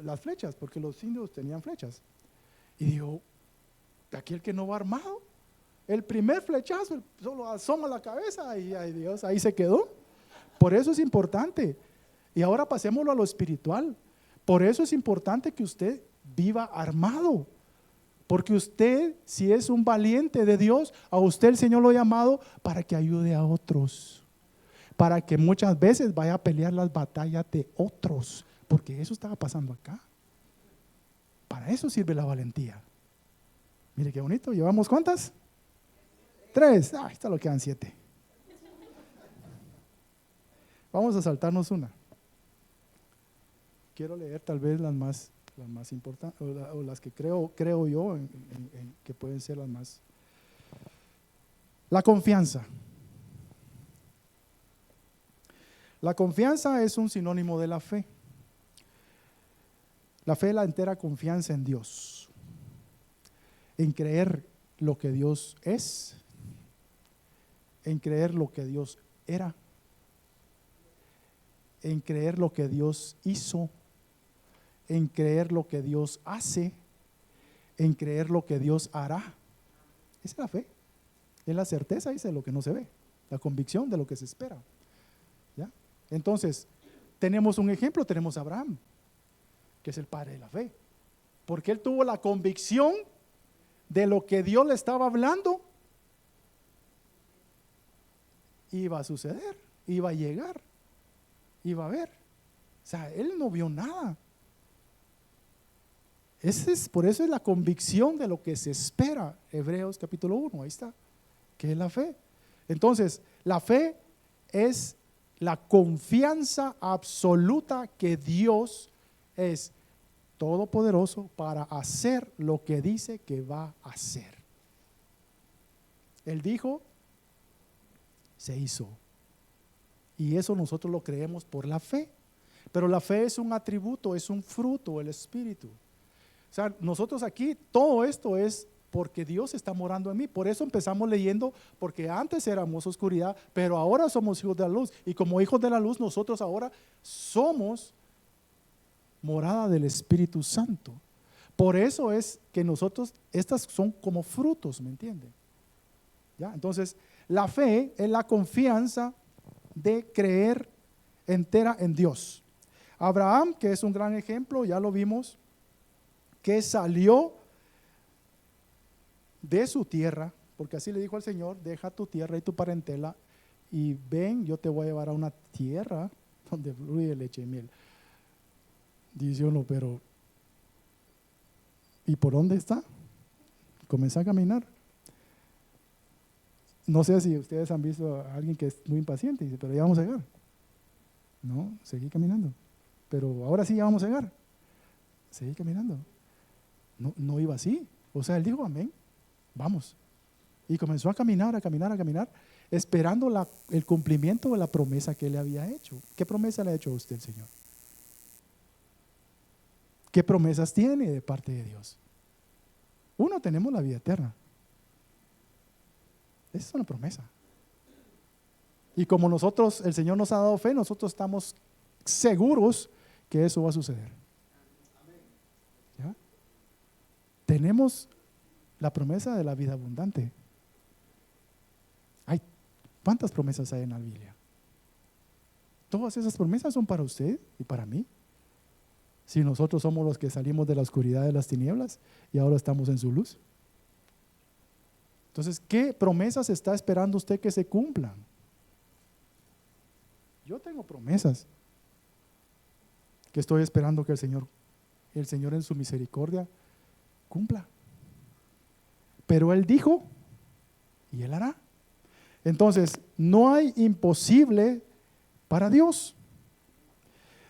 las flechas, porque los indios tenían flechas. Y dijo, aquel que no va armado, el primer flechazo solo asoma la cabeza y ay Dios, ahí se quedó. Por eso es importante. Y ahora pasémoslo a lo espiritual. Por eso es importante que usted viva armado. Porque usted, si es un valiente de Dios, a usted el Señor lo ha llamado para que ayude a otros. Para que muchas veces vaya a pelear las batallas de otros. Porque eso estaba pasando acá. Para eso sirve la valentía. Mire qué bonito, ¿llevamos cuántas? 3, esta lo quedan 7. Vamos a saltarnos una. Quiero leer tal vez las más importantes, o las que creo yo que pueden ser las más. La confianza. La confianza es un sinónimo de la fe. La fe es la entera confianza en Dios, en creer lo que Dios es, en creer lo que Dios era, en creer lo que Dios hizo, en creer lo que Dios hace, en creer lo que Dios hará. Esa es la fe. Es la certeza, dice, de lo que no se ve, la convicción de lo que se espera. ¿Ya? Entonces, tenemos un ejemplo, tenemos a Abraham, que es el padre de la fe, porque él tuvo la convicción de lo que Dios le estaba hablando, iba a suceder, iba a llegar, iba a ver. O sea, él no vio nada. Por eso es la convicción de lo que se espera. Hebreos capítulo 1, ahí está, que es la fe. Entonces, la fe es la confianza absoluta que Dios es todopoderoso para hacer lo que dice que va a hacer. Él dijo, se hizo. Y eso nosotros lo creemos por la fe. Pero la fe es un atributo, es un fruto del Espíritu. O sea, nosotros aquí, todo esto es porque Dios está morando en mí. Por eso empezamos leyendo, porque antes éramos oscuridad, pero ahora somos hijos de la luz. Y como hijos de la luz, nosotros ahora somos morada del Espíritu Santo. Por eso es que nosotros, estas son como frutos, ¿me entienden? ¿Ya? Entonces, la fe es la confianza de creer entera en Dios. Abraham, que es un gran ejemplo, ya lo vimos, que salió de su tierra, porque así le dijo al Señor, deja tu tierra y tu parentela y ven, yo te voy a llevar a una tierra donde fluye leche y miel. Dice uno, pero ¿y por dónde está? Comenzó a caminar. No sé si ustedes han visto a alguien que es muy impaciente y dice, pero ya vamos a llegar. No, seguí caminando. Pero ahora sí ya vamos a llegar. Seguí caminando. No iba así. O sea, él dijo, amén, vamos. Y comenzó a caminar, esperando el cumplimiento de la promesa que él le había hecho. ¿Qué promesa le ha hecho a usted el Señor? ¿Qué promesas tiene de parte de Dios? Uno, tenemos la vida eterna. Esa es una promesa. Y como nosotros, el Señor nos ha dado fe, nosotros estamos seguros que eso va a suceder. ¿Ya? Tenemos la promesa de la vida abundante. ¿Cuántas promesas hay en la Biblia? Todas esas promesas son para usted y para mí. Si nosotros somos los que salimos de la oscuridad de las tinieblas y ahora estamos en su luz. Entonces, ¿qué promesas está esperando usted que se cumplan? Yo tengo promesas que estoy esperando que el Señor en su misericordia cumpla. Pero Él dijo y Él hará. Entonces, no hay imposible para Dios.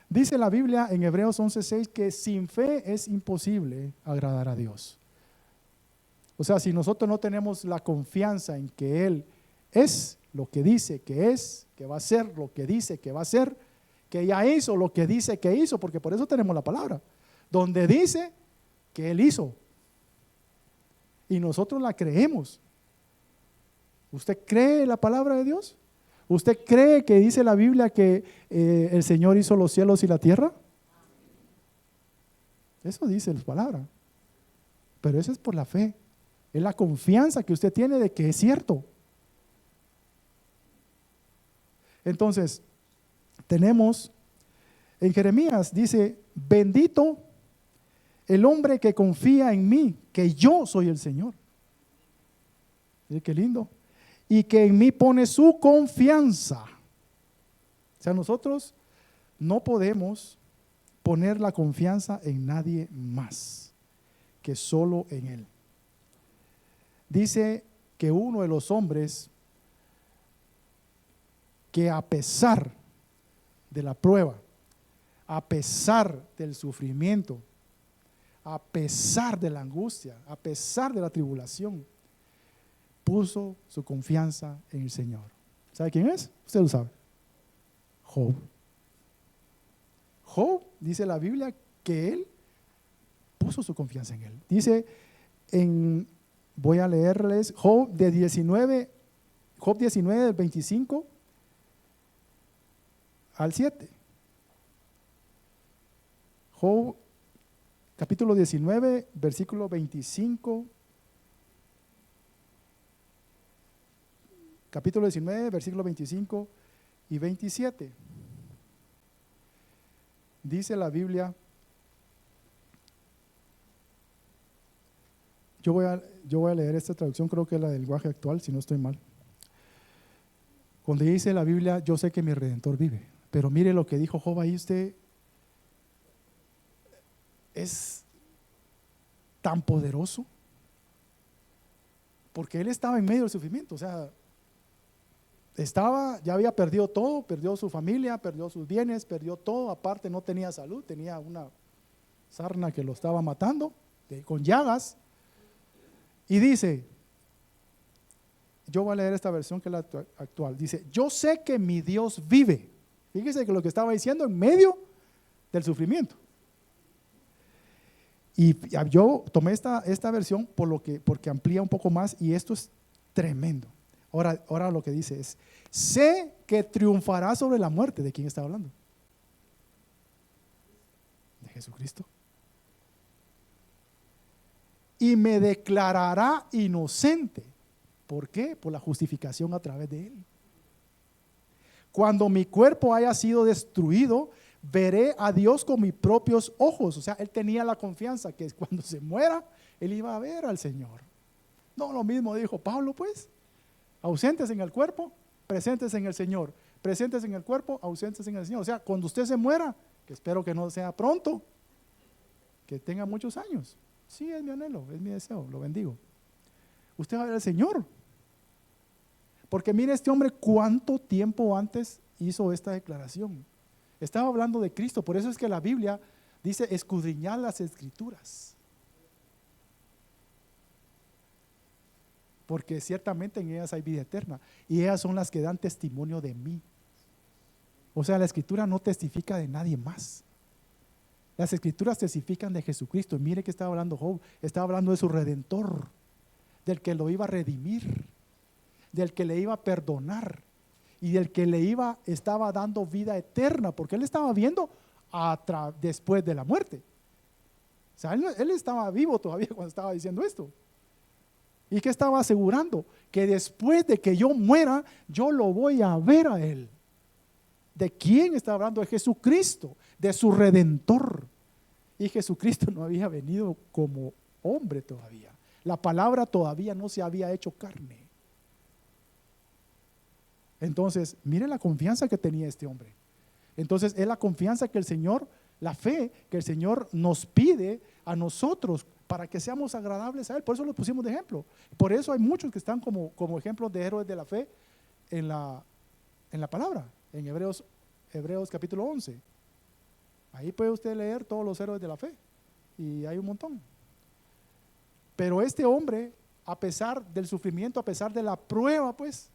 Dice la Biblia en Hebreos 11:6 que sin fe es imposible agradar a Dios. O sea, si nosotros no tenemos la confianza en que Él es lo que dice que es, que va a ser lo que dice que va a ser, que ya hizo lo que dice que hizo, porque por eso tenemos la palabra, donde dice que Él hizo. Y nosotros la creemos. ¿Usted cree la palabra de Dios? ¿Usted cree que dice la Biblia que el Señor hizo los cielos y la tierra? Eso dice la palabra. Pero eso es por la fe. Es la confianza que usted tiene de que es cierto. Entonces, tenemos en Jeremías, dice, bendito el hombre que confía en mí, que yo soy el Señor. ¿Sí? Qué lindo. Y que en mí pone su confianza. O sea, nosotros no podemos poner la confianza en nadie más que solo en Él. Dice que uno de los hombres que a pesar de la prueba, a pesar del sufrimiento, a pesar de la angustia, a pesar de la tribulación, puso su confianza en el Señor. ¿Sabe quién es? Usted lo sabe. Job. Job, dice la Biblia, que él puso su confianza en Él. Dice voy a leerles Job 19, del 25 al 7. Job capítulo 19, versículo 25. Capítulo 19, versículo 25 y 27. Dice la Biblia, yo voy a leer esta traducción, creo que es la del lenguaje actual, si no estoy mal. Cuando dice la Biblia, yo sé que mi Redentor vive. Pero mire lo que dijo Job ahí, usted es tan poderoso, porque él estaba en medio del sufrimiento, o sea, ya había perdido todo, perdió su familia, perdió sus bienes, perdió todo, aparte no tenía salud, tenía una sarna que lo estaba matando, con llagas, y dice, yo voy a leer esta versión que es la actual, dice, yo sé que mi Dios vive. Fíjese que lo que estaba diciendo en medio del sufrimiento. Y yo tomé esta versión porque amplía un poco más, y esto es tremendo. Ahora lo que dice es, sé que triunfará sobre la muerte. ¿De quién está hablando? De Jesucristo. Y me declarará inocente. ¿Por qué? Por la justificación a través de Él. Cuando mi cuerpo haya sido destruido, veré a Dios con mis propios ojos. O sea, él tenía la confianza que cuando se muera, él iba a ver al Señor. No, lo mismo dijo Pablo, pues. Ausentes en el cuerpo, presentes en el Señor. Presentes en el cuerpo, ausentes en el Señor. O sea, cuando usted se muera, que espero que no sea pronto, que tenga muchos años. Sí, es mi anhelo, es mi deseo, lo bendigo. Usted va a ver al Señor. Porque mire este hombre cuánto tiempo antes hizo esta declaración. Estaba hablando de Cristo, por eso es que la Biblia dice escudriñar las Escrituras. Porque ciertamente en ellas hay vida eterna y ellas son las que dan testimonio de mí. O sea, la Escritura no testifica de nadie más. Las Escrituras testifican de Jesucristo. Y mire que estaba hablando Job, estaba hablando de su Redentor, del que lo iba a redimir, del que le iba a perdonar y del que estaba dando vida eterna, porque él estaba viendo después de la muerte. O sea, él estaba vivo todavía cuando estaba diciendo esto. ¿Y qué estaba asegurando? Que después de que yo muera, yo lo voy a ver a Él. ¿De quién está hablando? De Jesucristo, de su Redentor. Y Jesucristo no había venido como hombre todavía. La palabra todavía no se había hecho carne. Entonces, mire la confianza que tenía este hombre. Entonces, es la confianza que el Señor, la fe que el Señor nos pide a nosotros para que seamos agradables a Él. Por eso lo pusimos de ejemplo. Por eso hay muchos que están como ejemplos de héroes de la fe en la palabra, en Hebreos capítulo 11. Ahí puede usted leer todos los héroes de la fe y hay un montón. Pero este hombre, a pesar del sufrimiento, a pesar de la prueba, pues,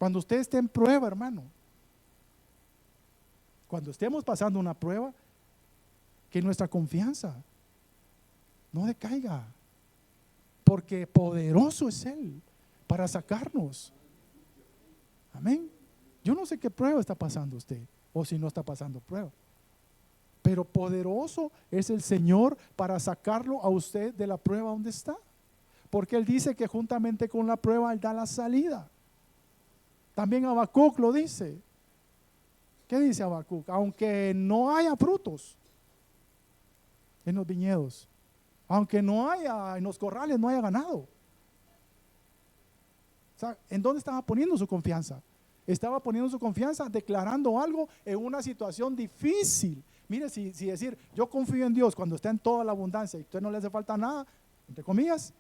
cuando usted esté en prueba, hermano, cuando estemos pasando una prueba, que nuestra confianza no decaiga, porque poderoso es Él para sacarnos. Amén. Yo no sé qué prueba está pasando usted, o si no está pasando prueba, pero poderoso es el Señor para sacarlo a usted de la prueba donde está, porque Él dice que juntamente con la prueba Él da la salida. También Habacuc lo dice. ¿Qué dice Habacuc? Aunque no haya frutos en los viñedos, aunque no haya en los corrales, no haya ganado. O sea, ¿en dónde estaba poniendo su confianza? Estaba poniendo su confianza declarando algo en una situación difícil. Mire, si decir yo confío en Dios cuando está en toda la abundancia y a usted no le hace falta nada, entre comillas,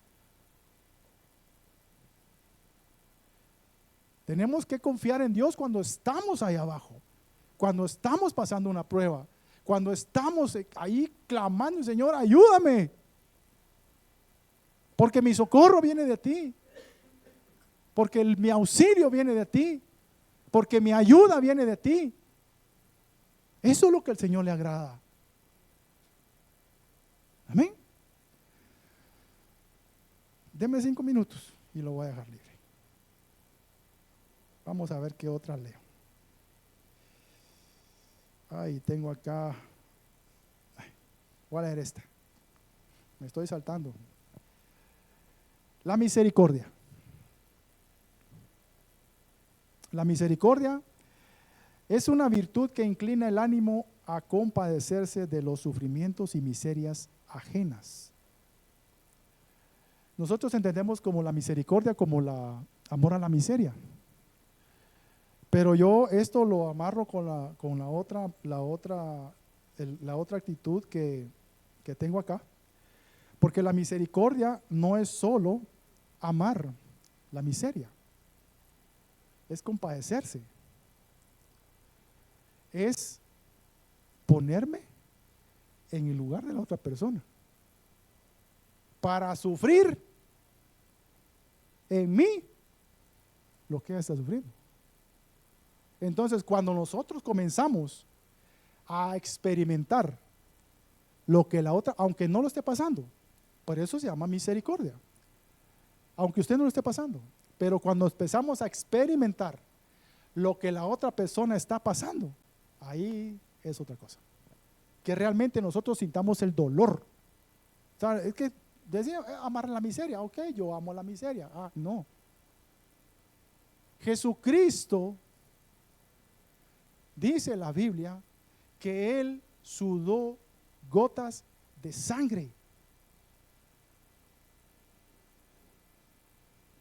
tenemos que confiar en Dios cuando estamos ahí abajo, cuando estamos pasando una prueba, cuando estamos ahí clamando, Señor, ayúdame, porque mi socorro viene de ti, porque mi auxilio viene de ti, porque mi ayuda viene de ti. Eso es lo que al Señor le agrada. Amén. Deme 5 minutos y lo voy a dejar libre. Vamos a ver qué otra leo. Ay, tengo acá. Voy a leer esta. Me estoy saltando. La misericordia. La misericordia es una virtud que inclina el ánimo a compadecerse de los sufrimientos y miserias ajenas. Nosotros entendemos como la misericordia como la amor a la miseria. Pero yo esto lo amarro con la otra actitud que tengo acá. Porque la misericordia no es solo amar la miseria, es compadecerse, es ponerme en el lugar de la otra persona para sufrir en mí lo que ella está sufriendo. Entonces, cuando nosotros comenzamos a experimentar lo que la otra, aunque no lo esté pasando, por eso se llama misericordia, aunque usted no lo esté pasando, pero cuando empezamos a experimentar lo que la otra persona está pasando, ahí es otra cosa, que realmente nosotros sintamos el dolor. O sea, es que decía amar la miseria, ok, yo amo la miseria, no. Jesucristo, dice la Biblia, que Él sudó gotas de sangre.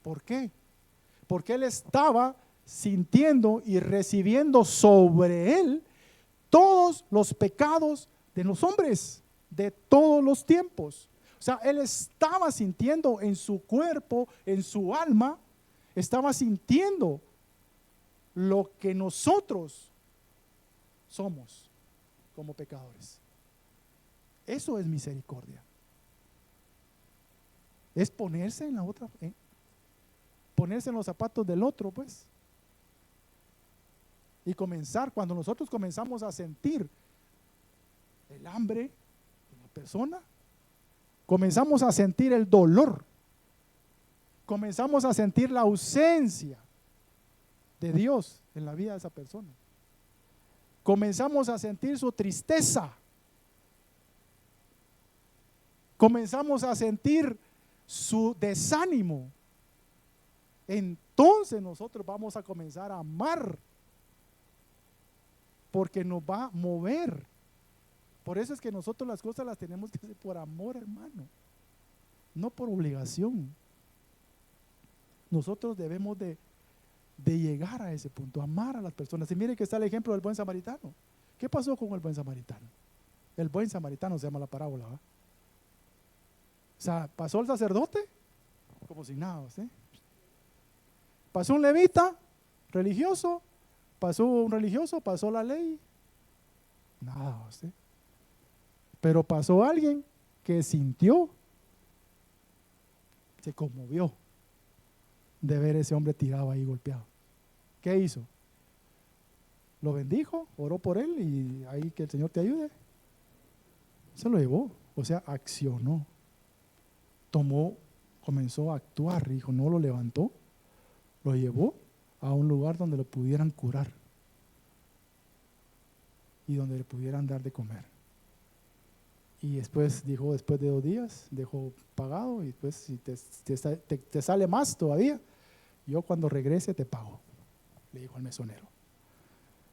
¿Por qué? Porque Él estaba sintiendo y recibiendo sobre Él todos los pecados de los hombres de todos los tiempos. O sea, Él estaba sintiendo en su cuerpo, en su alma, estaba sintiendo lo que nosotros somos como pecadores. Eso es misericordia. Es ponerse en la otra, ponerse en los zapatos del otro, pues. Y comenzar, cuando nosotros comenzamos a sentir el hambre de la persona, comenzamos a sentir el dolor, comenzamos a sentir la ausencia de Dios en la vida de esa persona, comenzamos a sentir su tristeza, comenzamos a sentir su desánimo. Entonces nosotros vamos a comenzar a amar porque nos va a mover. Por eso es que nosotros las cosas las tenemos que hacer por amor, hermano, no por obligación. Nosotros debemos de llegar a ese punto, amar a las personas. Y mire que está el ejemplo del buen samaritano. ¿Qué pasó con el buen samaritano? El buen samaritano se llama la parábola, ¿va? O sea, pasó el sacerdote como si nada, ¿sí? Pasó un levita religioso, pasó la ley, nada, ¿sí? Pero pasó alguien que sintió, se conmovió de ver ese hombre tirado ahí golpeado. ¿Qué hizo? Lo bendijo, oró por él y ahí que el Señor te ayude. Se lo llevó, o sea, accionó, comenzó a actuar, dijo, no lo levantó, lo llevó a un lugar donde lo pudieran curar y donde le pudieran dar de comer. Y después dijo, después de 2 días, dejó pagado, y después si te sale más todavía, yo cuando regrese te pago, le dijo al mesonero.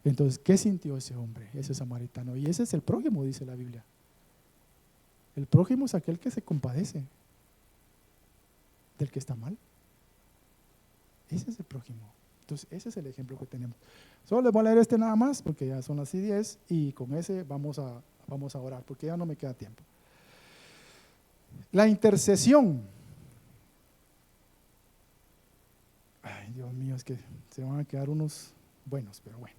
Entonces, ¿qué sintió ese hombre, ese samaritano? Y ese es el prójimo, dice la Biblia. El prójimo es aquel que se compadece del que está mal. Ese es el prójimo. Entonces, ese es el ejemplo que tenemos. Solo les voy a leer este nada más, porque ya son las 10 y con ese vamos a orar, porque ya no me queda tiempo. La intercesión. Ay, Dios mío, es que se van a quedar unos buenos, pero bueno.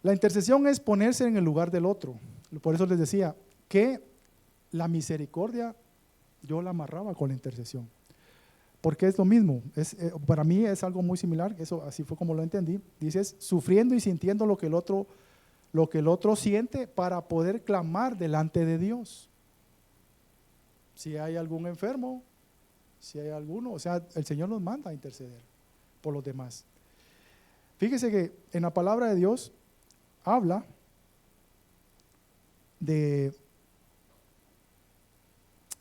La intercesión es ponerse en el lugar del otro. Por eso les decía que la misericordia yo la amarraba con la intercesión. Porque es lo mismo, para mí es algo muy similar, eso así fue como lo entendí. Dices, sufriendo y sintiendo lo que el otro siente para poder clamar delante de Dios. Si hay algún enfermo, si hay alguno, o sea, el Señor nos manda a interceder por los demás. Fíjese que en la palabra de Dios habla de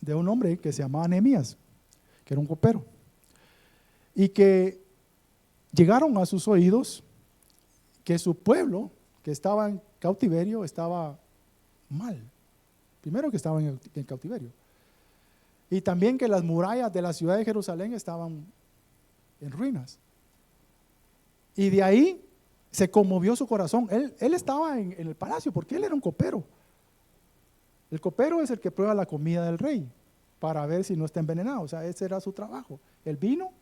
un hombre que se llamaba Nehemías, que era un copero, y que llegaron a sus oídos que su pueblo, que estaba en cautiverio, estaba mal. Primero que estaba en cautiverio, y también que las murallas de la ciudad de Jerusalén estaban en ruinas. Y de ahí se conmovió su corazón. Él estaba en el palacio porque él era un copero. El copero es el que prueba la comida del rey para ver si no está envenenado. O sea, ese era su trabajo. El vino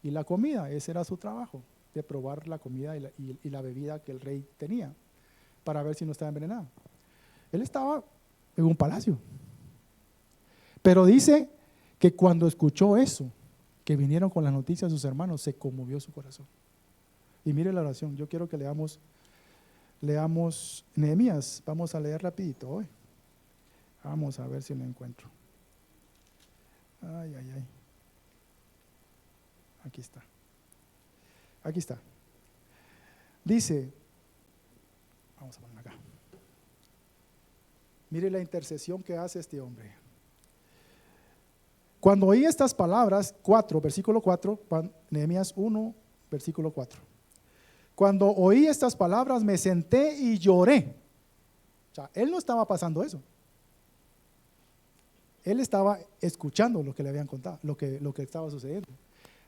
y la comida, ese era su trabajo, de probar la comida y la bebida que el rey tenía para ver si no estaba envenenado. Él estaba en un palacio. Pero dice que cuando escuchó eso, que vinieron con las noticias sus hermanos, se conmovió su corazón. Y mire la oración, yo quiero que leamos Nehemías, vamos a leer rapidito hoy. Vamos a ver si lo encuentro. Ay. Aquí está. Dice, vamos a poner acá. Mire la intercesión que hace este hombre. Cuando oí estas palabras, versículo 4, Nehemías 1, versículo 4. Cuando oí estas palabras me senté y lloré. O sea, él no estaba pasando eso. Él estaba escuchando lo que le habían contado, lo que estaba sucediendo.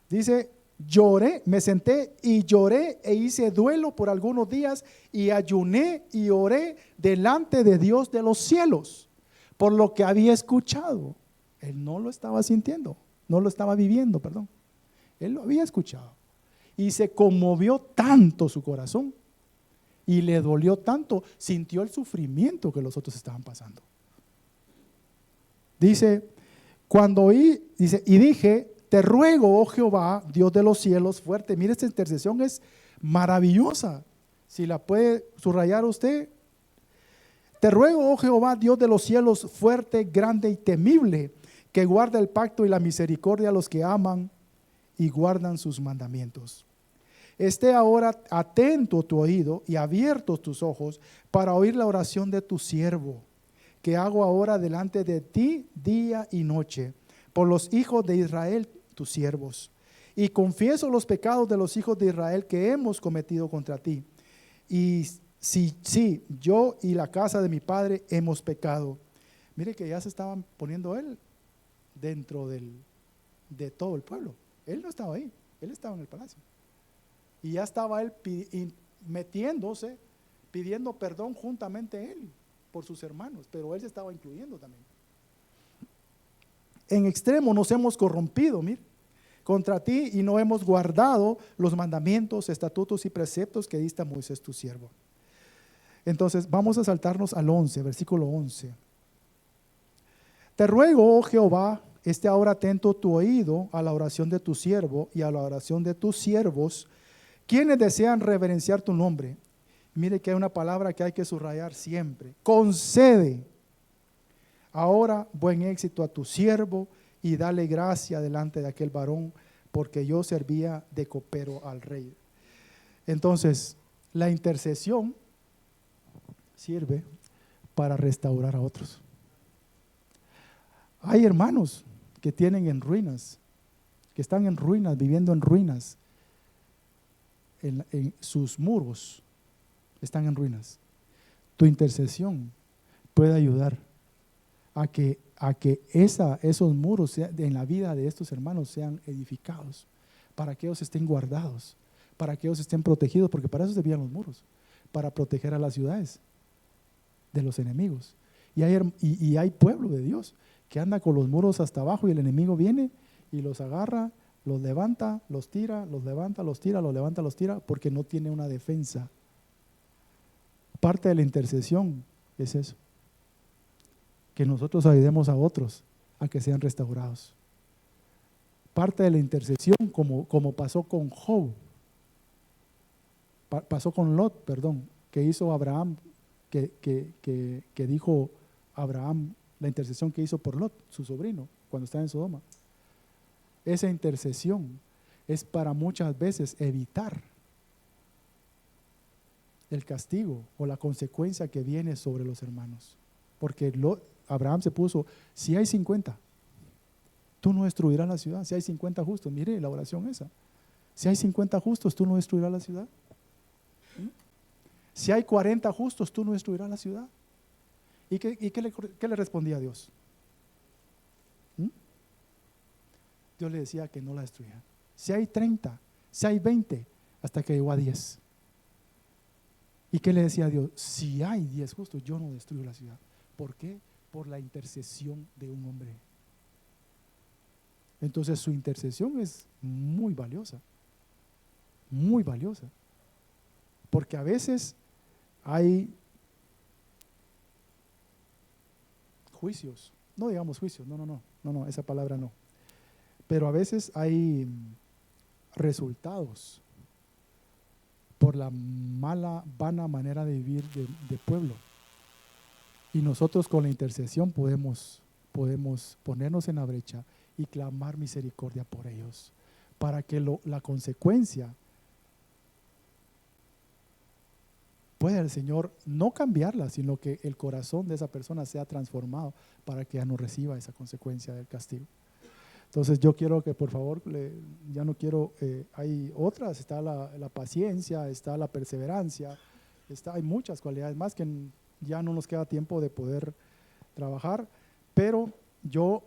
Dice, lloré, me senté y lloré e hice duelo por algunos días y ayuné y oré delante de Dios de los cielos por lo que había escuchado. Él no lo estaba sintiendo, no lo estaba viviendo, perdón. Él lo había escuchado. Y se conmovió tanto su corazón y le dolió tanto, sintió el sufrimiento que los otros estaban pasando. Dice, cuando oí, dice, y dije, te ruego, oh Jehová, Dios de los cielos, fuerte. Mire, esta intercesión es maravillosa. Si la puede subrayar usted. Te ruego, oh Jehová, Dios de los cielos, fuerte, grande y temible, que guarda el pacto y la misericordia a los que aman y guardan sus mandamientos. Esté ahora atento tu oído y abiertos tus ojos para oír la oración de tu siervo, que hago ahora delante de ti día y noche, por los hijos de Israel, tus siervos. Y confieso los pecados de los hijos de Israel que hemos cometido contra ti. Y sí, yo y la casa de mi padre hemos pecado. Mire que ya se estaban poniendo él dentro de todo el pueblo. Él no estaba ahí, él estaba en el palacio. Y ya estaba él metiéndose, pidiendo perdón juntamente él por sus hermanos, pero él se estaba incluyendo también. En extremo nos hemos corrompido, mire, contra ti, y no hemos guardado los mandamientos, estatutos y preceptos que diste a Moisés tu siervo. Entonces vamos a saltarnos al 11, versículo 11. Te ruego, oh Jehová, esté ahora atento tu oído a la oración de tu siervo y a la oración de tus siervos, quienes desean reverenciar tu nombre. Mire que hay una palabra que hay que subrayar siempre. Concede ahora buen éxito a tu siervo y dale gracia delante de aquel varón, porque yo servía de copero al rey. Entonces, la intercesión sirve para restaurar a otros. Hay hermanos que tienen en ruinas, que están en ruinas, viviendo en ruinas, en sus muros están en ruinas. Tu intercesión puede ayudar a que esos muros en la vida de estos hermanos sean edificados, para que ellos estén guardados, para que ellos estén protegidos, porque para eso servían los muros, para proteger a las ciudades de los enemigos. Y hay pueblo de Dios que anda con los muros hasta abajo y el enemigo viene y los agarra, los levanta, los tira, los levanta, los tira, los levanta, los tira, porque no tiene una defensa. Parte de la intercesión es eso, que nosotros ayudemos a otros a que sean restaurados. Parte de la intercesión, como pasó con Job, pasó con Lot, que hizo Abraham, que dijo Abraham, la intercesión que hizo por Lot, su sobrino, cuando estaba en Sodoma. Esa intercesión es para muchas veces evitar el castigo o la consecuencia que viene sobre los hermanos. Porque Abraham se puso, si hay 50, tú no destruirás la ciudad. Si hay 50 justos, mire la oración esa. Si hay 50 justos, tú no destruirás la ciudad. Si hay 40 justos, tú no destruirás la ciudad. ¿Y qué le respondía a Dios? Dios le decía que no la destruya. Si hay 30, si hay 20, hasta que llegó a 10. ¿Y qué le decía a Dios? Si hay 10 justos, yo no destruyo la ciudad. ¿Por qué? Por la intercesión de un hombre. Entonces su intercesión es muy valiosa, porque a veces hay juicios, no digamos juicios, no, esa palabra no, pero a veces hay resultados por la vana manera de vivir de pueblo, y nosotros con la intercesión podemos ponernos en la brecha y clamar misericordia por ellos, para que la consecuencia pueda el Señor no cambiarla, sino que el corazón de esa persona sea transformado para que ya no reciba esa consecuencia del castigo. Entonces yo quiero que por favor, ya no quiero, hay otras, está la paciencia, está la perseverancia, hay muchas cualidades más que ya no nos queda tiempo de poder trabajar, pero yo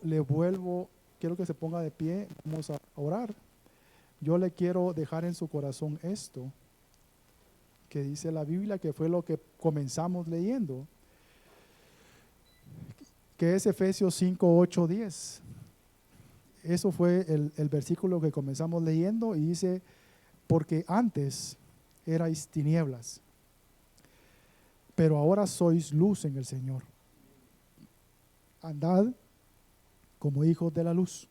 quiero que se ponga de pie, vamos a orar. Yo le quiero dejar en su corazón esto que dice la Biblia, que fue lo que comenzamos leyendo, que es Efesios 5, 8, 10. Eso fue el versículo que comenzamos leyendo, y dice, porque antes erais tinieblas, pero ahora sois luz en el Señor. Andad como hijos de la luz,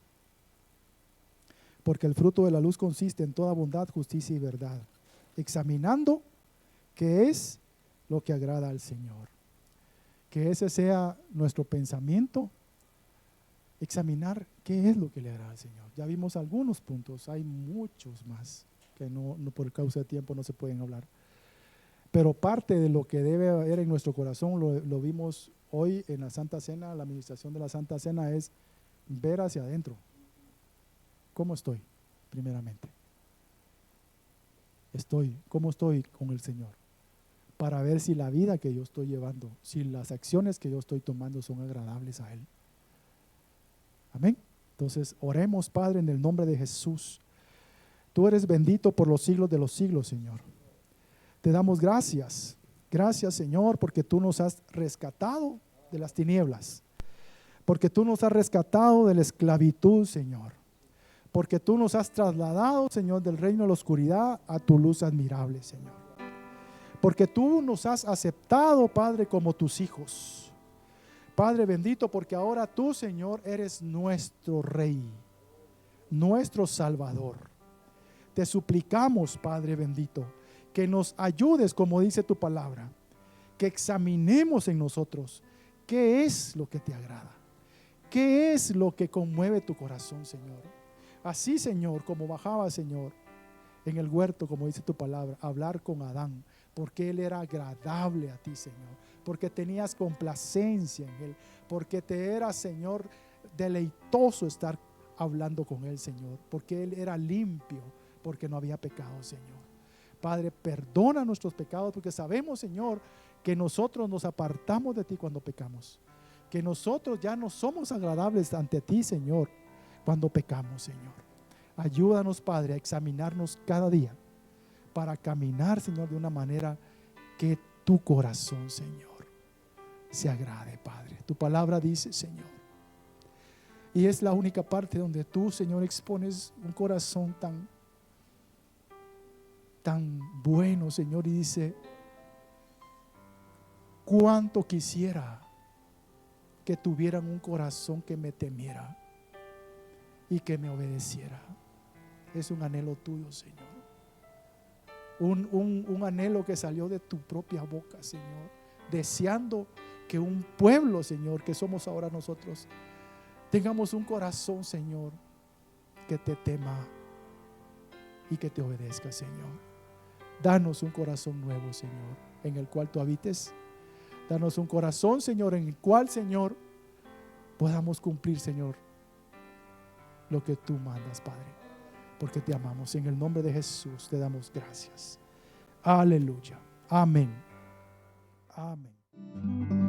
porque el fruto de la luz consiste en toda bondad, justicia y verdad, examinando qué es lo que agrada al Señor. Que ese sea nuestro pensamiento, examinar qué es lo que le agrada al Señor. Ya vimos algunos puntos, hay muchos más que no por causa de tiempo no se pueden hablar. Pero parte de lo que debe haber en nuestro corazón, lo vimos hoy en la Santa Cena, la administración de la Santa Cena, es ver hacia adentro. ¿Cómo estoy? Primeramente. ¿Cómo estoy con el Señor? para ver si la vida que yo estoy llevando, si las acciones que yo estoy tomando son agradables a Él. Amén. Entonces, oremos, Padre, en el nombre de Jesús. Tú eres bendito por los siglos de los siglos, Señor. Te damos gracias. Gracias, Señor, porque tú nos has rescatado de las tinieblas. Porque tú nos has rescatado de la esclavitud, Señor. Porque tú nos has trasladado, Señor, del reino de la oscuridad a tu luz admirable, Señor. Porque tú nos has aceptado, Padre, como tus hijos. Padre bendito, porque ahora tú, Señor, eres nuestro Rey, nuestro Salvador. Te suplicamos, Padre bendito, que nos ayudes, como dice tu palabra, que examinemos en nosotros qué es lo que te agrada, qué es lo que conmueve tu corazón, Señor. Así, Señor, como bajaba, Señor, en el huerto, como dice tu palabra, a hablar con Adán, porque él era agradable a ti, Señor, porque tenías complacencia en él, porque te era, Señor, deleitoso estar hablando con él, Señor, porque él era limpio, porque no había pecado, Señor. Padre, perdona nuestros pecados, porque sabemos, Señor, que nosotros nos apartamos de ti cuando pecamos, que nosotros ya no somos agradables ante ti, Señor, cuando pecamos, Señor. Ayúdanos, Padre, a examinarnos cada día para caminar, Señor, de una manera que tu corazón, Señor, se agrade, Padre. Tu palabra dice, Señor, y es la única parte donde tú, Señor, expones un corazón tan bueno, Señor, y dice: cuánto quisiera que tuvieran un corazón que me temiera y que me obedeciera. Es un anhelo tuyo, Señor. Un anhelo que salió de tu propia boca, Señor, deseando que un pueblo, Señor, que somos ahora nosotros, tengamos un corazón, Señor, que te tema y que te obedezca, Señor. Danos un corazón nuevo, Señor, en el cual tú habites. Danos un corazón, Señor, en el cual, Señor, podamos cumplir, Señor, lo que tú mandas, Padre, porque te amamos. En el nombre de Jesús te damos gracias. Aleluya. Amén. Amén.